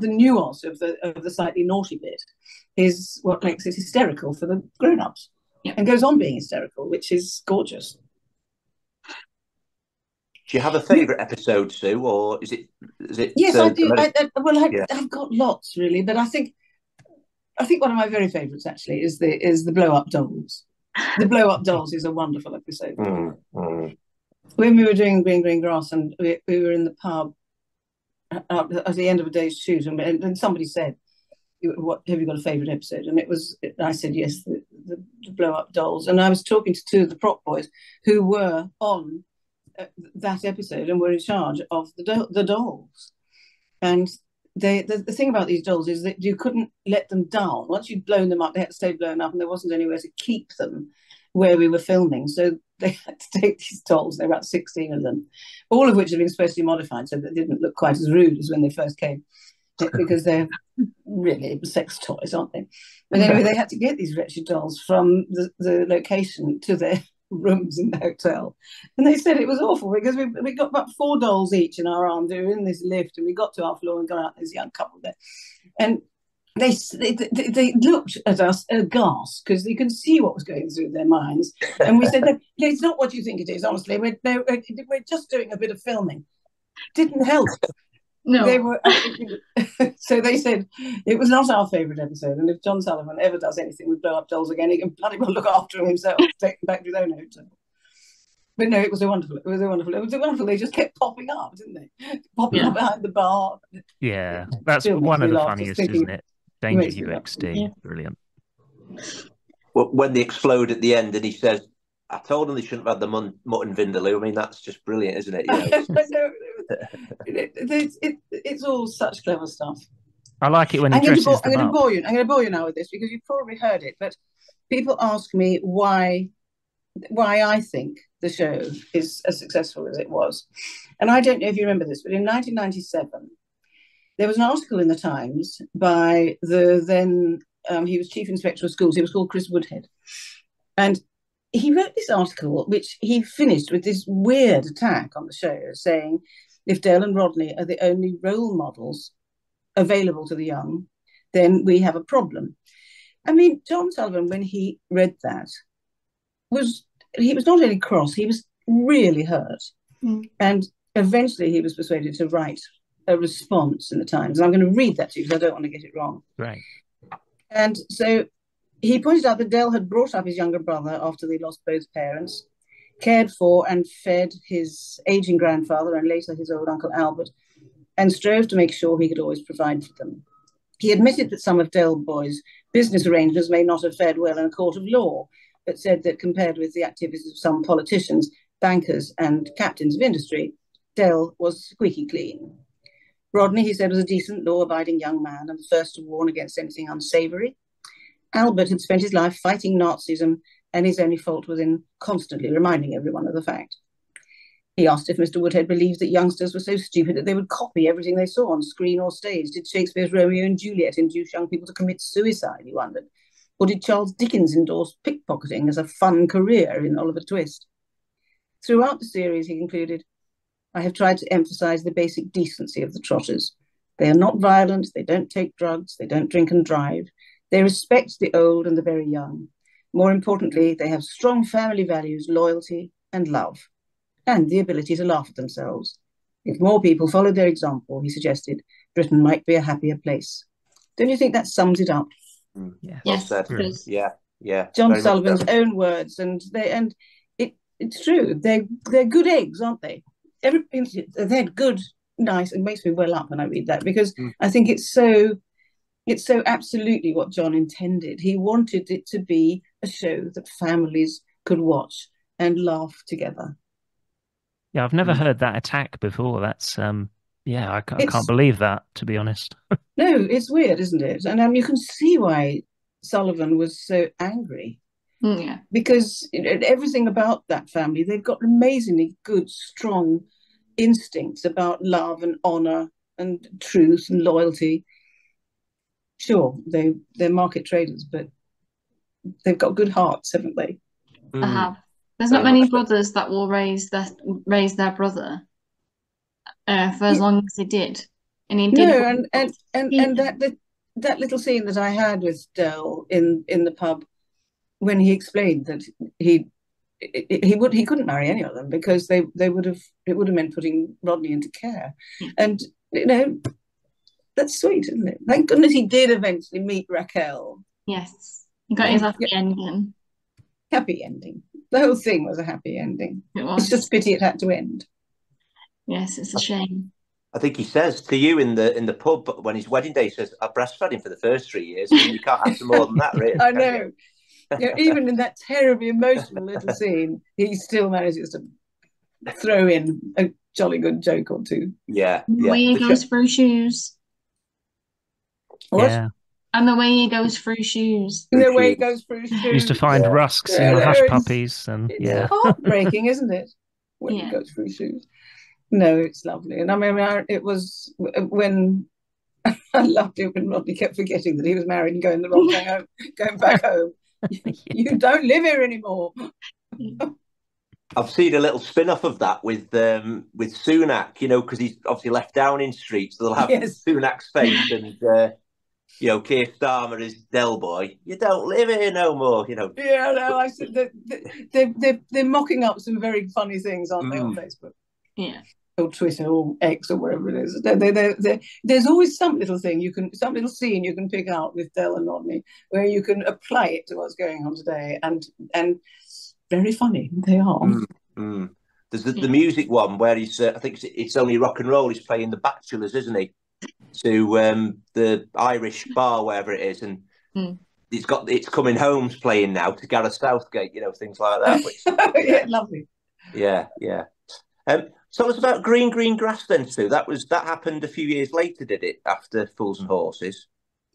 Speaker 2: nuance of the slightly naughty bit is what makes it hysterical for the grown-ups, and goes on being hysterical, which is gorgeous.
Speaker 4: Do you have a favourite episode, Sue, or is it?
Speaker 2: Yes, I do. I've got lots really, but I think one of my very favourites actually is the Blow Up Dolls. The Blow Up Dolls is a wonderful episode. When we were doing Green Grass, and we were in the pub at the end of a day's shoot, and somebody said, "What have you got a favourite episode?" And I said yes, the Blow Up Dolls, and I was talking to 2 of the prop boys who were on that episode and were in charge of the dolls. And the thing about these dolls is that you couldn't let them down. Once you'd blown them up, they had to stay blown up, and there wasn't anywhere to keep them where we were filming. So they had to take these dolls, there were about 16 of them, all of which had been specially modified so that they didn't look quite as rude as when they first came, because they're really sex toys, aren't they? But anyway, they had to get these wretched dolls from the location to their rooms in the hotel, and they said it was awful because we got about 4 dolls each in our arms. We were in this lift, and we got to our floor and got out this young couple there, and they looked at us aghast because they could see what was going through their minds. And we said, no, it's not what you think it is, honestly. We're just doing a bit of filming. Didn't help.
Speaker 3: No.
Speaker 2: They were so they said it was not our favourite episode, and if John Sullivan ever does anything with blow up dolls again, he can bloody well look after him himself, take them back to his own hotel. But no, it was wonderful. They just kept popping up, didn't they? Popping up behind the bar.
Speaker 1: Yeah, that's one of the funniest, isn't it? Danger UXD,
Speaker 3: Yeah.
Speaker 1: brilliant.
Speaker 4: Well, when they explode at the end, and he says, "I told them they shouldn't have had the mutton vindaloo." I mean, that's just brilliant, isn't it?
Speaker 2: It's all such clever stuff.
Speaker 1: I like it when he dresses them up.
Speaker 2: I'm going to bore you now with this because you've probably heard it, but people ask me why I think the show is as successful as it was. And I don't know if you remember this, but in 1997, there was an article in the Times by the then, he was Chief Inspector of Schools, he was called Chris Woodhead. And he wrote this article, which he finished with this weird attack on the show, saying, if Dale and Rodney are the only role models available to the young, then we have a problem. I mean, John Sullivan, when he read that, he was not only cross, he was really hurt. And eventually he was persuaded to write a response in the Times. And I'm going to read that to you because I don't want to get it wrong.
Speaker 1: Right.
Speaker 2: And so he pointed out that Dale had brought up his younger brother after they lost both parents, cared for and fed his aging grandfather and later his old Uncle Albert, and strove to make sure he could always provide for them. He admitted that some of Dale Boy's business arrangements may not have fared well in a court of law, but said that compared with the activities of some politicians, bankers, and captains of industry, Dale was squeaky clean. Rodney, he said, was a decent, law-abiding young man and the first to warn against anything unsavoury. Albert had spent his life fighting Nazism, and his only fault was in constantly reminding everyone of the fact. He asked if Mr. Woodhead believed that youngsters were so stupid that they would copy everything they saw on screen or stage. Did Shakespeare's Romeo and Juliet induce young people to commit suicide, he wondered? Or did Charles Dickens endorse pickpocketing as a fun career in Oliver Twist? Throughout the series, he concluded, I have tried to emphasize the basic decency of the Trotters. They are not violent, they don't take drugs, they don't drink and drive. They respect the old and the very young. More importantly, they have strong family values, loyalty and love, and the ability to laugh at themselves. If more people followed their example, he suggested, Britain might be a happier place. Don't you think that sums it up?
Speaker 3: Yes.
Speaker 4: Yeah.
Speaker 2: John Sullivan's own words, and it's true. They're good eggs, aren't they? They're good, nice. It makes me well up when I read that because I think it's so absolutely what John intended. He wanted it to be a show that families could watch and laugh together.
Speaker 1: Yeah, I've never heard that attack before. That's I can't believe that, to be honest.
Speaker 2: No, it's weird, isn't it? And you can see why Sullivan was so angry.
Speaker 3: Yeah.
Speaker 2: Because everything about that family, they've got amazingly good, strong instincts about love and honour and truth and loyalty. Sure, they're market traders, but they've got good hearts, haven't they?
Speaker 3: I have. There's not many brothers that will raise their brother for as long as he did, and he did.
Speaker 2: No, and that little scene that I had with Dell in the pub when he explained that he couldn't marry any of them because it would have meant putting Rodney into care, and that's sweet, isn't it? Thank goodness he did eventually meet Raquel.
Speaker 3: Yes, he got his happy ending.
Speaker 2: Happy ending. The whole thing was a happy ending.
Speaker 3: It was.
Speaker 2: It's just pity it had to end.
Speaker 3: Yes, it's a shame.
Speaker 4: I think he says to you in the pub when his wedding day, he says, I breastfed him for the first 3 years. I mean, you can't ask for more than that, really.
Speaker 2: I know. Even in that terribly emotional little scene, he still manages to throw in a jolly good joke or two.
Speaker 4: Yeah.
Speaker 3: The way he goes through shoes.
Speaker 2: What?
Speaker 1: Yeah.
Speaker 3: And the way he goes through shoes.
Speaker 2: The way he goes through shoes.
Speaker 1: Used to find rusks in the hush puppies, and
Speaker 2: it's heartbreaking, isn't it? When he goes through shoes. No, it's lovely, and I mean, it was when I loved it when Rodney kept forgetting that he was married and going the wrong way home, going back home. You don't live here anymore.
Speaker 4: I've seen a little spin-off of that with Sunak, because he's obviously left Downing Street, so they'll have Sunak's face and you know, Keir Starmer is Del Boy. You don't live here no more, you know.
Speaker 2: Yeah, no, I said they're mocking up some very funny things, aren't they, on Facebook?
Speaker 3: Yeah.
Speaker 2: Or Twitter or X or wherever it is. There's always some little thing some little scene you can pick out with Del and Rodney where you can apply it to what's going on today, and very funny they are.
Speaker 4: There's the music one where he's, I think it's only rock and roll. He's playing the Bachelors, isn't he? To the Irish bar, wherever it is, and it's Coming Home's playing now to Gareth Southgate, you know, things like that. Which,
Speaker 2: yeah, lovely.
Speaker 4: Yeah. Tell us about Green Grass then, Sue. That happened a few years later, did it? After Fools and Horses?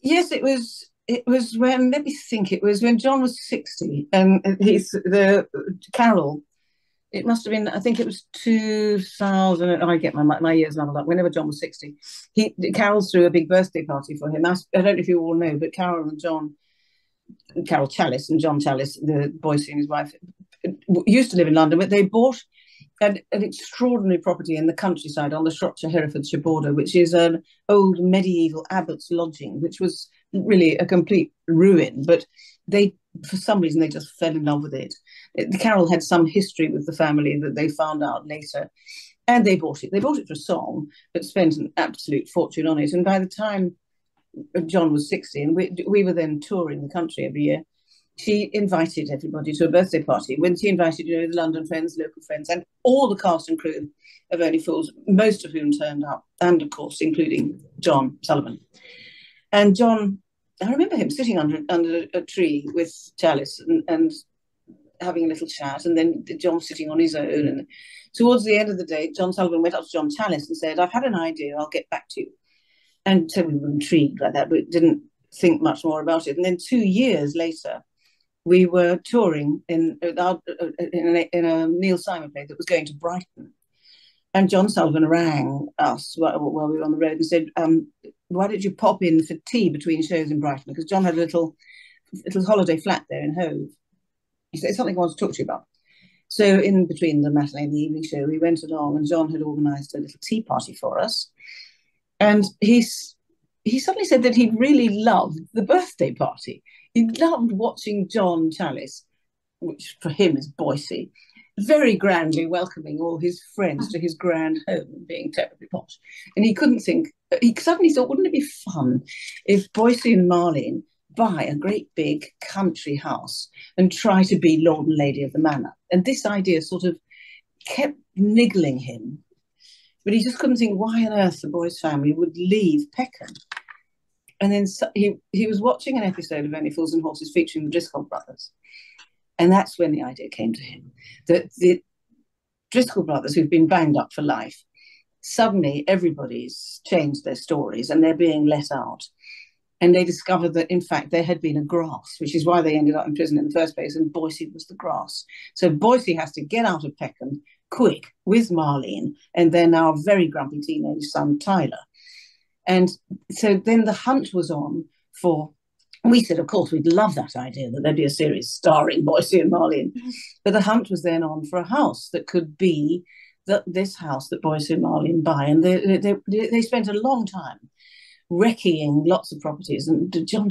Speaker 2: Yes, it was. It was when, let me think. It was when John was 60, and Carol. It must have been. I think it was 2000. I get my years muddled up. Whenever John was 60, Carol threw a big birthday party for him. I don't know if you all know, but Carol Challis and John Challis, the Boyce and his wife, used to live in London, but they bought an extraordinary property in the countryside on the Shropshire-Herefordshire border, which is an old medieval abbot's lodging, which was really a complete ruin. But for some reason, they just fell in love with it. Carol had some history with the family that they found out later, and they bought it. They bought it for a song, but spent an absolute fortune on it. And by the time John was 60, and we were then touring the country every year, she invited everybody to a birthday party. When she invited, the London friends, local friends, and all the cast and crew of Only Fools, most of whom turned up, and of course, including John Sullivan. And John, I remember him sitting under a tree with Chalice and having a little chat, and then John sitting on his own. And towards the end of the day, John Sullivan went up to John Chalice and said, "I've had an idea, I'll get back to you." And so we were intrigued like that, but didn't think much more about it. And then 2 years later, we were touring in a Neil Simon play that was going to Brighton. And John Sullivan rang us while we were on the road and said, "Why did you pop in for tea between shows in Brighton?" Because John had a little holiday flat there in Hove. He said, "It's something I want to talk to you about." So in between the matinee and the evening show, we went along, and John had organised a little tea party for us. And he suddenly said that he really loved the birthday party. He loved watching John Challis, which for him is Boise, very grandly welcoming all his friends to his grand home and being terribly posh. And he suddenly thought, wouldn't it be fun if Boise and Marlene buy a great big country house and try to be Lord and Lady of the Manor? And this idea sort of kept niggling him. But he just couldn't think why on earth the Boyce family would leave Peckham. And then he was watching an episode of Only Fools and Horses featuring the Driscoll brothers. And that's when the idea came to him, that the Driscoll brothers, who've been banged up for life, suddenly everybody's changed their stories and they're being let out. And they discovered that, in fact, there had been a grass, which is why they ended up in prison in the first place, and Boise was the grass. So Boise has to get out of Peckham quick with Marlene and their now very grumpy teenage son, Tyler. And so then the hunt was on for, we said, of course, we'd love that idea, that there'd be a series starring Boise and Marlene. But the hunt was then on for a house that could be this house that Boise and Marlene buy. And they spent a long time recceing lots of properties. And Sullivan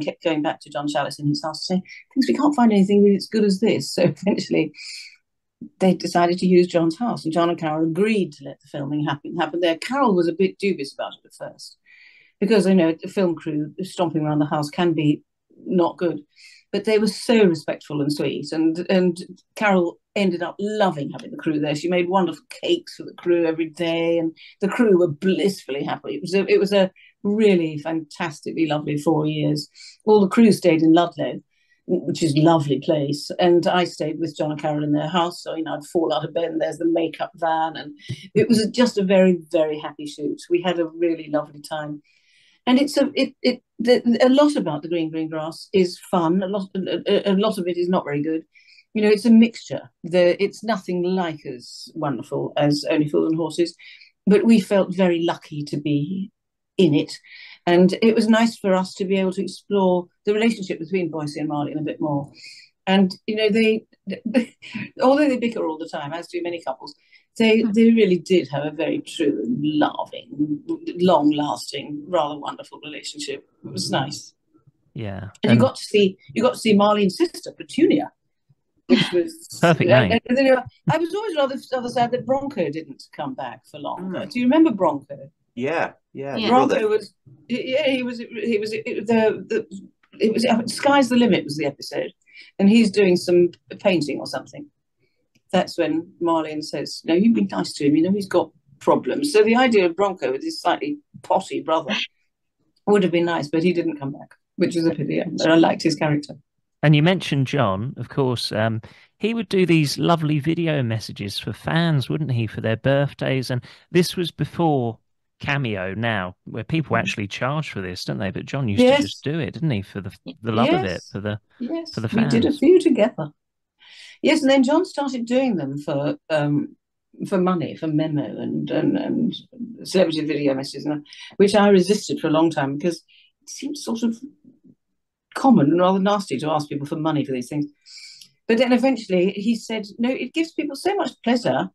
Speaker 2: kept going back to John Challis in his house saying, we can't find anything really as good as this. So eventually they decided to use John's house, and John and Carol agreed to let the filming happen there. Carol was a bit dubious about it at first, because the film crew stomping around the house can be not good, but they were so respectful and sweet, and Carol ended up loving having the crew there. She made wonderful cakes for the crew every day, and the crew were blissfully happy. It was a really fantastically lovely 4 years. All the crew stayed in Ludlow, which is a lovely place. And I stayed with John and Carol in their house. So, I'd fall out of bed and there's the makeup van. And it was just a very, very happy shoot. We had a really lovely time. And a lot about the Green Grass is fun. A lot of it is not very good. It's a mixture. It's nothing like as wonderful as Only Fools and Horses, but we felt very lucky to be in it. And it was nice for us to be able to explore the relationship between Boise and Marlene a bit more. And, they although they bicker all the time, as do many couples, They really did have a very true and loving, long-lasting, rather wonderful relationship. It was nice.
Speaker 1: Yeah.
Speaker 2: And you got to see Marlene's sister, Petunia, which was
Speaker 1: perfect name.
Speaker 2: I was always rather sad that Bronco didn't come back for longer. Do you remember Bronco?
Speaker 4: Yeah.
Speaker 2: Bronco was Sky's the Limit was the episode, and he's doing some painting or something. That's when Marlene says, "No, you be nice to him. You know he's got problems." So the idea of Bronco with his slightly potty brother would have been nice, but he didn't come back, which was a pity. I liked his character.
Speaker 1: And you mentioned John, of course. He would do these lovely video messages for fans, wouldn't he, for their birthdays? And this was before Cameo now, where people actually charge for this, don't they? But John used to just do it, didn't he, for the love of it, for the fans.
Speaker 2: We did a few together. Yes, and then John started doing them for money, for Memo and celebrity video messages, which I resisted for a long time because it seemed sort of common and rather nasty to ask people for money for these things. But then eventually he said, "No, it gives people so much pleasure.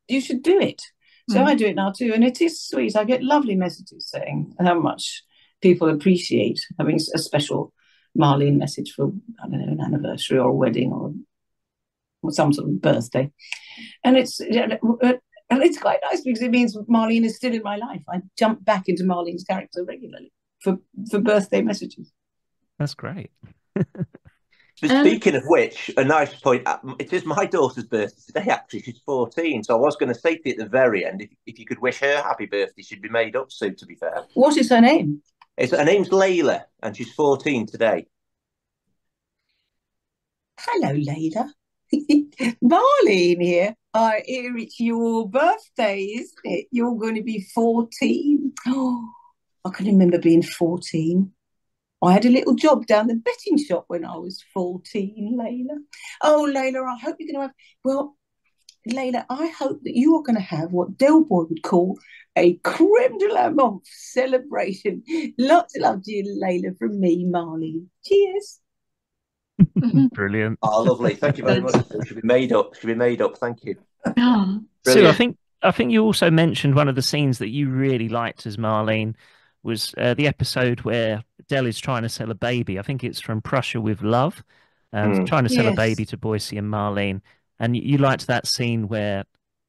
Speaker 2: You should do it." So I do it now too, and it is sweet. I get lovely messages saying how much people appreciate having a special Marlene message for, I don't know, an anniversary or a wedding or some sort of birthday. And it's quite nice because it means Marlene is still in my life. I jump back into Marlene's character regularly for birthday messages.
Speaker 1: That's great.
Speaker 4: Speaking of which, a nice point, it is my daughter's birthday today, actually. She's 14, so I was going to say to you at the very end, if you could wish her happy birthday, she'd be made up, Sue, to be fair.
Speaker 2: What is her name?
Speaker 4: Her name's Layla, and she's 14 today.
Speaker 2: Hello, Layla. Marlene here. I hear it's your birthday, isn't it? You're going to be 14. Oh, I can remember being 14. I had a little job down the betting shop when I was 14, Layla. Oh, Layla, I hope you're going to have... Well, Layla, I hope that you are going to have what Del Boy would call a creme de la menthe celebration. Lots of love to you, Layla, from me, Marlene. Cheers.
Speaker 1: Brilliant.
Speaker 4: Oh, lovely. Thank you very much. She'll be made up. She'll be made up. Thank you.
Speaker 1: Sue, I think you also mentioned one of the scenes that you really liked as Marlene was the episode where Del is trying to sell a baby. I think it's from Prussia with Love, trying to sell a baby to Boycie and Marlene. And you liked that scene where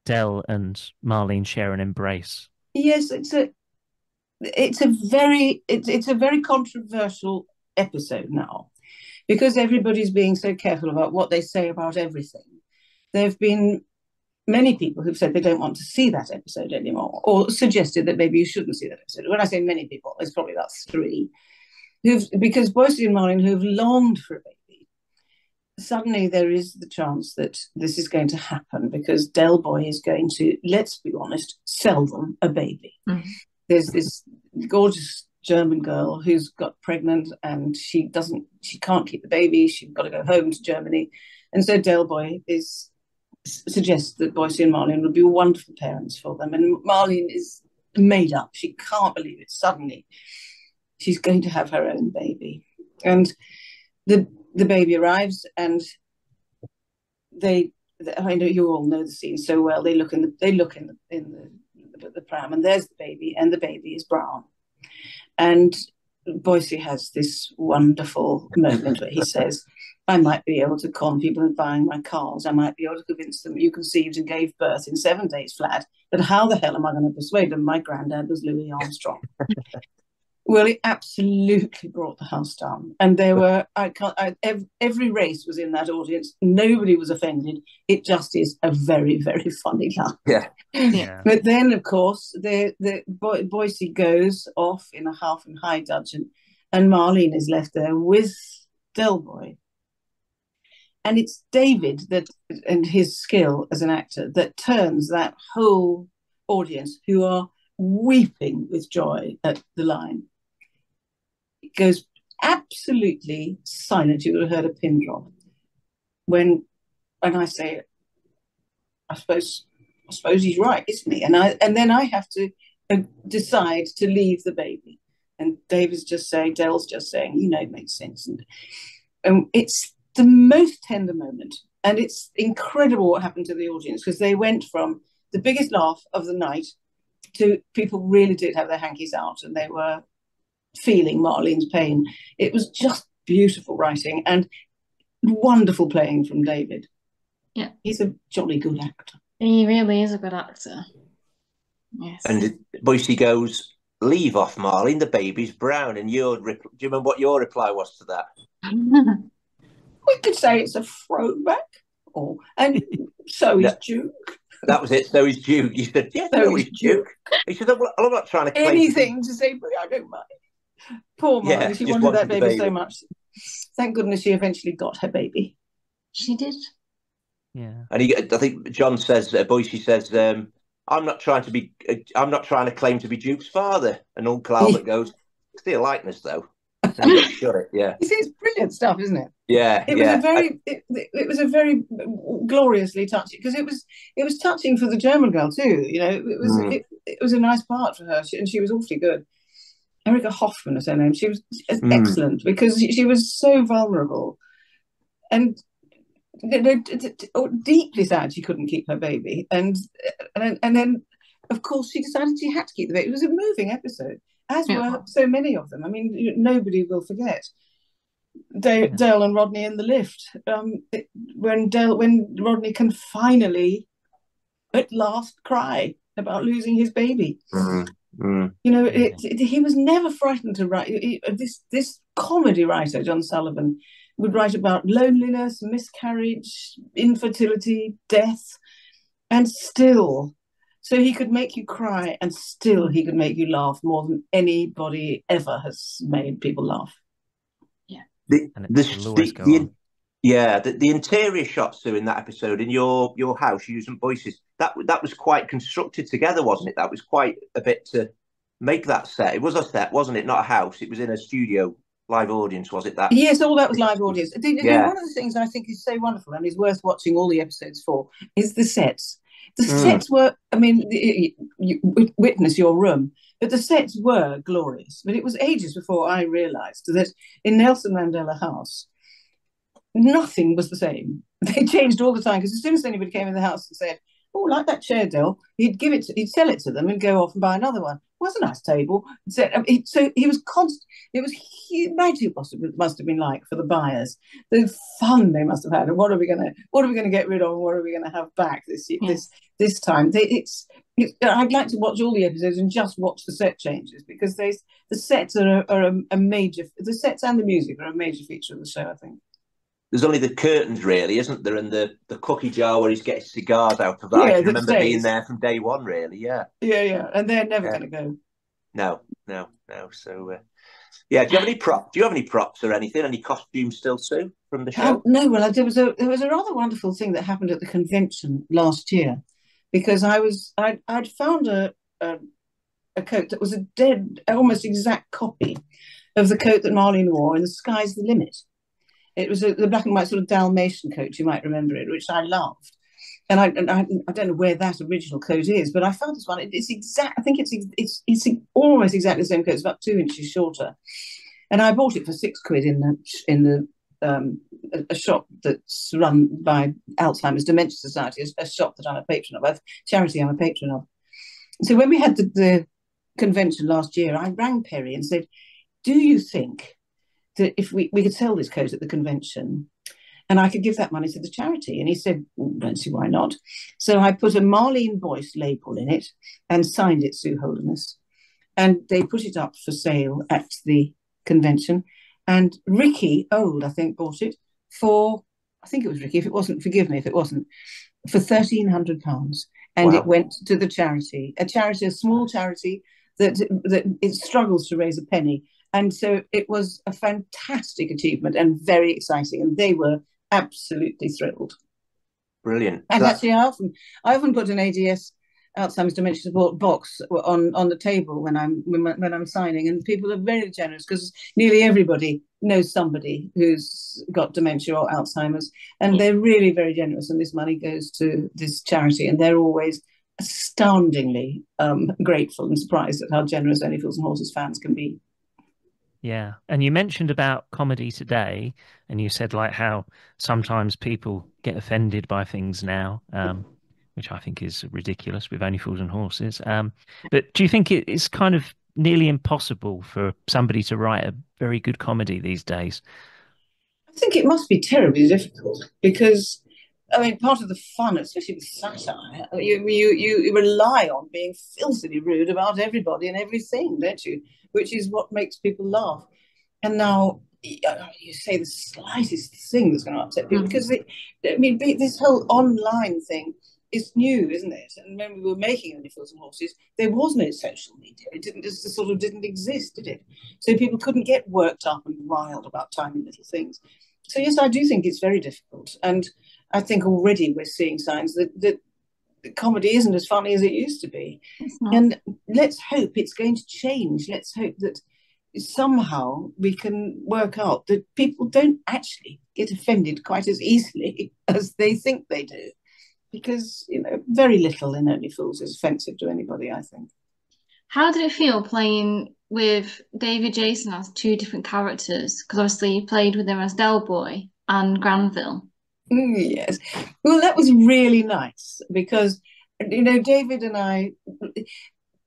Speaker 1: Del and Marlene share an embrace.
Speaker 2: Yes, it's a very controversial episode now, because everybody's being so careful about what they say about everything. There have been many people who've said they don't want to see that episode anymore, or suggested that maybe you shouldn't see that episode. When I say many people, there's probably about 3 because Boycie and Marlene, who've longed for a baby, suddenly there is the chance that this is going to happen because Del Boy is going to, let's be honest, sell them a baby. There's this gorgeous German girl who's got pregnant and she can't keep the baby. She's got to go home to Germany. And so Del Boy suggests that Boycie and Marlene would be wonderful parents for them. And Marlene is made up. She can't believe it. Suddenly, she's going to have her own baby. And the baby arrives, and I know you all know the scene so well. They look in the pram, and there's the baby, and the baby is brown. And Boycie has this wonderful moment where he says, "I might be able to con people into buying my cars. I might be able to convince them you conceived and gave birth in 7 days flat. But how the hell am I going to persuade them my granddad was Louis Armstrong?" Well, it absolutely brought the house down. And there were, every race was in that audience. Nobody was offended. It just is a very, very funny laugh.
Speaker 1: Yeah.
Speaker 2: But then, of course, Boycie goes off in a half and high dudgeon, and Marlene is left there with Del Boy. And it's David and his skill as an actor that turns that whole audience, who are weeping with joy at the line, it goes absolutely silent. You would have heard a pin drop when I say, I suppose he's right, isn't he? And then I have to decide to leave the baby. And Del's just saying, it makes sense. And it's the most tender moment. And it's incredible what happened to the audience, because they went from the biggest laugh of the night. People really did have their hankies out, and they were feeling Marlene's pain. It was just beautiful writing and wonderful playing from David.
Speaker 3: Yeah.
Speaker 2: He's a jolly good actor.
Speaker 3: He really is a good actor. Yes.
Speaker 4: And Boise goes, leave off, Marlene, the baby's brown. And do you remember what your reply was to that?
Speaker 2: We could say it's a throwback. And so is Duke.
Speaker 4: That was it. So is Duke. You said, yeah, so is Duke. He said, well, I'm not trying to claim
Speaker 2: anything to say, but I don't mind. Poor Marlene, yeah, she wanted that baby so much. Thank goodness she eventually got her baby.
Speaker 3: She did.
Speaker 1: Yeah.
Speaker 4: And I think John says, Boise says, I'm not trying to claim to be Duke's father. And Uncle Albert goes, still likeness though. And he shut it. Yeah.
Speaker 2: You see, it's brilliant stuff, isn't it?
Speaker 4: Yeah.
Speaker 2: It was a very gloriously touching, because it was touching for the German girl too. You know, it was a nice part for her, and she was awfully good. Erica Hoffman is her name. She was excellent, because she was so vulnerable and deeply sad she couldn't keep her baby. And then, of course, she decided she had to keep the baby. It was a moving episode, as were so many of them. I mean, nobody will forget Dale and Rodney in the lift. When Rodney can finally, at last, cry about losing his baby. You know, he was never frightened to write. This comedy writer, John Sullivan, would write about loneliness, miscarriage, infertility, death, and still, so he could make you cry, and still he could make you laugh more than anybody ever has made people laugh.
Speaker 3: Yeah.
Speaker 4: The interior shots, Sue, in that episode, in your house using Boise's, that was quite constructed together, wasn't it? That was quite a bit to make that set. It was a set, wasn't it? Not a house. It was in a studio, live audience, was it? That?
Speaker 2: Yes, all that was live audience. One of the things I think is so wonderful and is worth watching all the episodes for is the sets. The sets were, I mean, you witness your room, but the sets were glorious. But it was ages before I realised that in Nelson Mandela House, nothing was the same. They changed all the time, because as soon as anybody came in the house and said, "Oh, like that chair, Dell," he'd sell it to them and go off and buy another one. It was a nice table. So he was constant. It was huge. Imagine what it must have been like for the buyers. The fun they must have had. And what are we going to get rid of? And what are we going to have back this time? I'd like to watch all the episodes and just watch the set changes, because the sets are a major. The sets and the music are a major feature of the show, I think.
Speaker 4: There's only the curtains, really, isn't there? And the cookie jar where he's getting cigars out of that. I can remember being there from day one, really. Yeah.
Speaker 2: Yeah. And they're never going to go.
Speaker 4: No. So, do you have any props? Do you have any props or anything? Any costumes still, Sue, from the show?
Speaker 2: No. Well, there was a rather wonderful thing that happened at the convention last year, because I'd found a coat that was a almost exact copy of the coat that Marlene wore in The Sky's the Limit. It was the black and white sort of Dalmatian coat, you might remember it, which I loved. And I don't know where that original coat is, but I found this one. It's exact. I think it's almost exactly the same coat. It's about 2 inches shorter, and I bought it for £6 in a shop that's run by Alzheimer's Dementia Society, a shop that I'm a patron of, a charity I'm a patron of. So when we had the convention last year, I rang Perry and said, "Do you think that if we could sell this coat at the convention and I could give that money to the charity?" And he said, "Don't see why not." So I put a Marlene Boyce label in it and signed it Sue Holderness. And they put it up for sale at the convention. And Ricky Old, I think, bought it for, I think it was Ricky, if it wasn't, forgive me if it wasn't, for £1,300. And It went to the charity, a small charity that it struggles to raise a penny. And so it was a fantastic achievement and very exciting. And they were absolutely thrilled.
Speaker 4: Brilliant.
Speaker 2: And actually, I often put an ADS, Alzheimer's Dementia Support box on the table when I'm signing, and people are very generous, because nearly everybody knows somebody who's got dementia or Alzheimer's, and they're really very generous. And this money goes to this charity, and they're always astoundingly grateful and surprised at how generous Only Fools and Horses fans can be.
Speaker 1: Yeah. And you mentioned about comedy today, and you said like how sometimes people get offended by things now. which I think is ridiculous with Only Fools and Horses. But do you think it's kind of nearly impossible for somebody to write a very good comedy these days?
Speaker 2: I think it must be terribly difficult because, I mean, part of the fun, especially with satire, you rely on being filthily rude about everybody and everything, don't you? Which is what makes people laugh. And now you say the slightest thing that's going to upset people because this whole online thing is new, isn't it? And when we were making Only Fools and Horses, there was no social media. It sort of didn't exist, did it? So people couldn't get worked up and riled about tiny little things. So yes, I do think it's very difficult, and I think already we're seeing signs that comedy isn't as funny as it used to be. And let's hope it's going to change. Let's hope that somehow we can work out that people don't actually get offended quite as easily as they think they do. Because, very little in Only Fools is offensive to anybody, I think.
Speaker 3: How did it feel playing with David Jason as two different characters? Because obviously you played with him as Del Boy and Granville.
Speaker 2: Yes. Well, that was really nice because, David and I,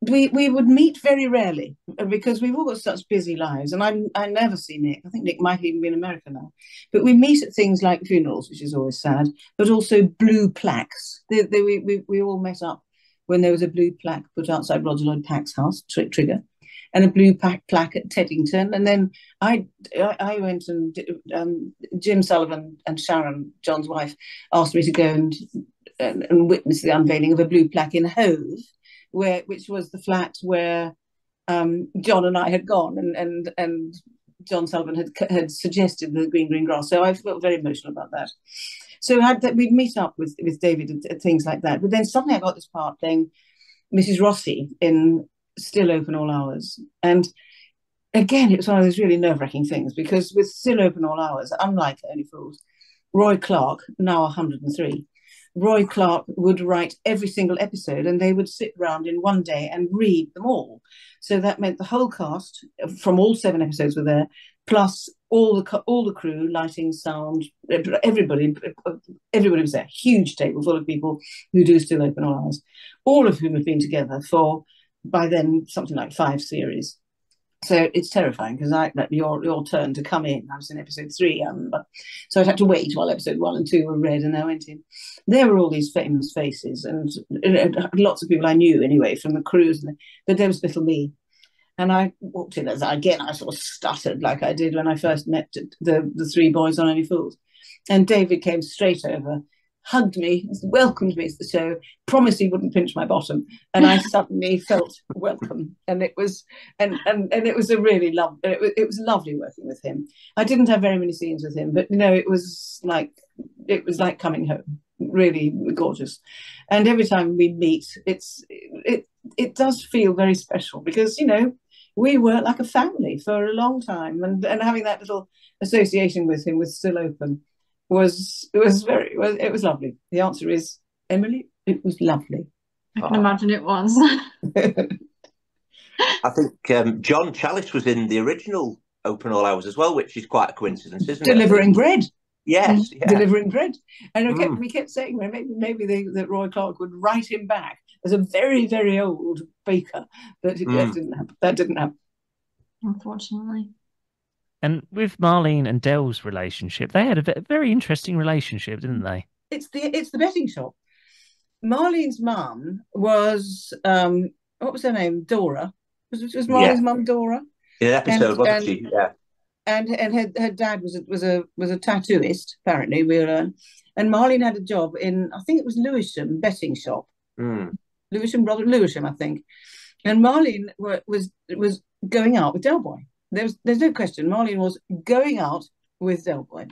Speaker 2: we would meet very rarely because we've all got such busy lives. And I never see Nick. I think Nick might even be in America now. But we meet at things like funerals, which is always sad, but also blue plaques. We all met up when there was a blue plaque put outside Roger Lloyd Pack's house, Trigger, and a blue plaque at Teddington. And then I went and Jim Sullivan and Sharon, John's wife, asked me to go and witness the unveiling of a blue plaque in Hove, which was the flat where John and I had gone, and John Sullivan had suggested the green grass. So I felt very emotional about that. So we'd meet up with David and things like that. But then suddenly I got this part playing Mrs. Rossi in Still Open All Hours. And again, it was one of those really nerve-wracking things because with Still Open All Hours, unlike Only Fools, Roy Clark, now 103, Roy Clark would write every single episode and they would sit round in one day and read them all. So that meant the whole cast from all 7 episodes were there, plus all the crew, lighting, sound, everybody was there. Huge table full of people who do Still Open All Hours, all of whom have been together for, by then, something like 5 series. So it's terrifying because your turn to come in. I was in episode 3, so I'd had to wait while episode 1 and 2 were read, and I went in. There were all these famous faces and lots of people I knew anyway from the crews, but there was little me. And I walked in I sort of stuttered like I did when I first met the 3 boys on Only Fools. And David came straight over, hugged me, welcomed me to the show, promised he wouldn't pinch my bottom, and I suddenly felt welcome. And it was it was it was lovely working with him. I didn't have very many scenes with him, but it was like coming home. Really gorgeous. And every time we meet, it does feel very special because we were like a family for a long time, and having that little association with him with Still Open was lovely. The answer is, Emily, it was lovely.
Speaker 3: I can imagine it was.
Speaker 4: I think John Chalice was in the original Open All Hours as well, which is quite a coincidence, isn't it?
Speaker 2: Delivering bread.
Speaker 4: Yes, yeah.
Speaker 2: Delivering bread. And we kept saying maybe that Roy Clark would write him back as a very, very old baker, but that didn't happen.
Speaker 3: Unfortunately.
Speaker 1: And with Marlene and Del's relationship, they had a very interesting relationship, didn't they?
Speaker 2: It's the betting shop. Marlene's mum was what was her name? Dora. Was Marlene's mum Dora?
Speaker 4: In an episode, wasn't she? Yeah.
Speaker 2: And her dad was a tattooist, apparently, we learned. And Marlene had a job in, I think it was Lewisham betting shop. Lewisham, I think. And Marlene was going out with Del Boy. There's no question. Marlene was going out with Del Boy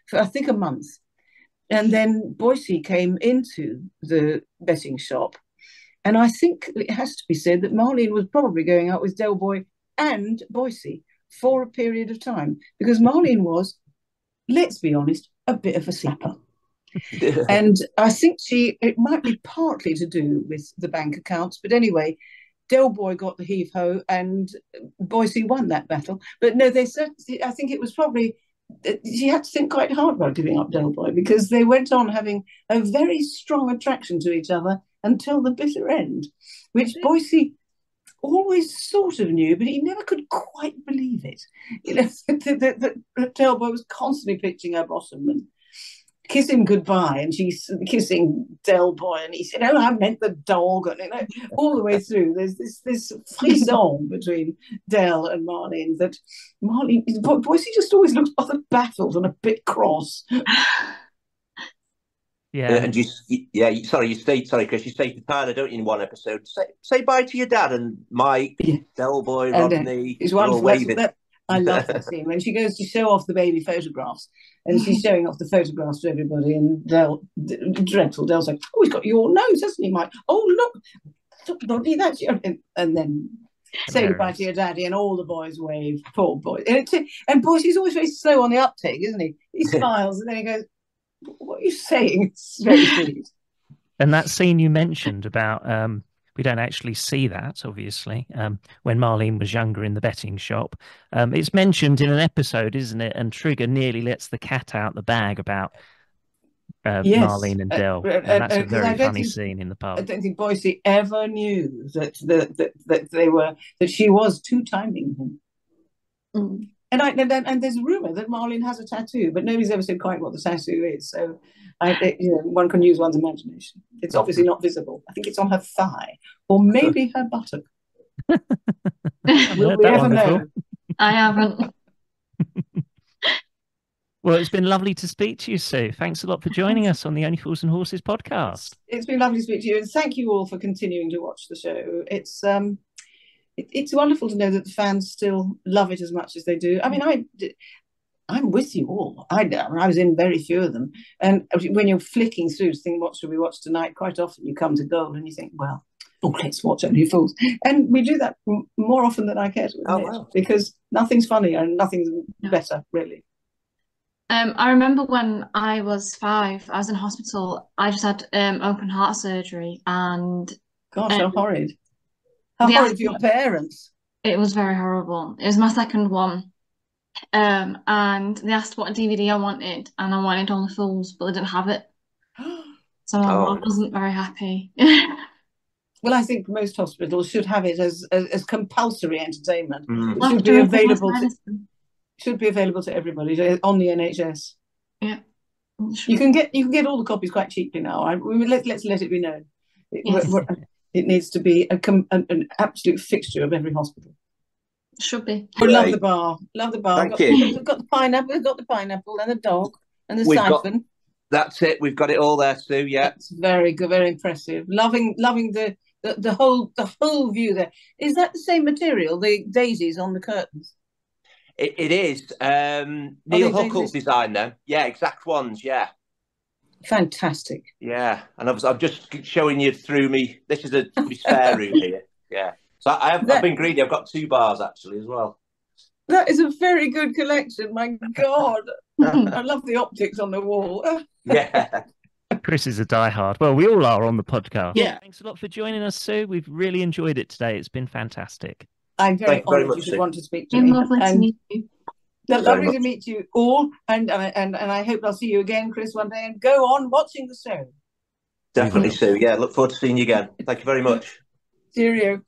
Speaker 2: for, I think, a month. And then Boycie came into the betting shop. And I think it has to be said that Marlene was probably going out with Del Boy and Boycie for a period of time, because Marlene was, let's be honest, a bit of a slapper. And I think it might be partly to do with the bank accounts, but anyway, Del Boy got the heave-ho and Boycie won that battle. But no, I think it was probably she had to think quite hard about giving up Del Boy, because they went on having a very strong attraction to each other until the bitter end, which Boycie always sort of knew, but he never could quite believe it. You know, that Del Boy was constantly pitching her bottom and kissing goodbye, and she's kissing Del Boy, and he said, "Oh, I meant the dog," and you know, all the way through, there's this frisson between Del and Marlene, that Marlene, Boycie just always looks rather baffled and a bit cross.
Speaker 1: Yeah,
Speaker 4: and you stay, sorry, Chris, you stay to Tyler, don't you, in one episode? Say bye to your dad, and Mike, Del Boy, Rodney,
Speaker 2: it's wonderful.
Speaker 4: waving.
Speaker 2: I love that scene when she goes to show off the baby photographs, and she's showing off the photographs to everybody, and dreadful. Del's like, "Oh, he's got your nose, hasn't he, Mike? Oh, look, Rodney, that's your..." And then say goodbye to your daddy, and all the boys wave. Poor boy. And Boycie's always very slow on the uptake, isn't he? He smiles, and then he goes, "What are you saying?" It's very sweet.
Speaker 1: And that scene you mentioned about, we don't actually see that, obviously, when Marlene was younger in the betting shop. It's mentioned in an episode, isn't it? And Trigger nearly lets the cat out the bag about
Speaker 2: Yes.
Speaker 1: Marlene and Del. And that's a very funny scene in the pub.
Speaker 2: I don't think Boycie ever knew that she was two-timing him.
Speaker 3: Mm.
Speaker 2: And there's a rumor that Marlene has a tattoo, but nobody's ever said quite what the tattoo is. So, one can use one's imagination. It's obviously not visible. I think it's on her thigh, or maybe her buttock. Will we ever know?
Speaker 3: I haven't.
Speaker 1: Well, it's been lovely to speak to you, Sue. Thanks a lot for joining us on the Only Fools and Horses podcast.
Speaker 2: It's been lovely to speak to you, and thank you all for continuing to watch the show. It's wonderful to know that the fans still love it as much as they do. I mean, I'm with you all. I was in very few of them. And when you're flicking through to think, what should we watch tonight? Quite often you come to gold and you think, well, let's watch Only Fools. And we do that more often than I care to admit, because nothing's funnier and nothing's better, really.
Speaker 3: I remember when I was 5, I was in hospital. I just had open heart surgery, and
Speaker 2: gosh, how horrid. How horrid for your parents.
Speaker 3: It was very horrible. It was my second one. And they asked what DVD I wanted, and I wanted Only Fools, but they didn't have it. So I wasn't very happy.
Speaker 2: Well, I think most hospitals should have it as compulsory entertainment.
Speaker 3: Mm.
Speaker 2: It should be available to everybody on the NHS.
Speaker 3: Yeah.
Speaker 2: You can get all the copies quite cheaply now. Let's let it be known.
Speaker 3: Yes.
Speaker 2: It needs to be an absolute fixture of every hospital.
Speaker 3: Should be.
Speaker 2: I love the bar. Love the bar.
Speaker 4: Thank you.
Speaker 2: We've got the pineapple. We've got the pineapple and the dog and the siphon.
Speaker 4: That's it. We've got it all there, Sue. Yeah.
Speaker 2: That's very good. Very impressive. Loving the whole view there. Is that the same material? The daisies on the curtains.
Speaker 4: It is. Neil Huckle's design them. Yeah, exact ones. Yeah.
Speaker 2: Fantastic.
Speaker 4: Yeah, and I'm just showing you through me. This is a spare room here. Yeah, so I've been greedy. I've got 2 bars actually as well.
Speaker 2: That is a very good collection. My God, I love the optics on the wall.
Speaker 4: Yeah,
Speaker 1: Chris is a diehard. Well, we all are on the podcast.
Speaker 2: Yeah.
Speaker 1: Thanks a lot for joining us, Sue. We've really enjoyed it today. It's been fantastic.
Speaker 2: I'm very honoured you should want to speak to
Speaker 3: me.
Speaker 2: Lovely
Speaker 3: to meet you.
Speaker 2: Lovely to meet you all, and I hope I'll see you again, Chris, one day, and go on watching the show.
Speaker 4: Definitely, Sue. Yeah, look forward to seeing you again. Thank you very much.
Speaker 2: Cheerio.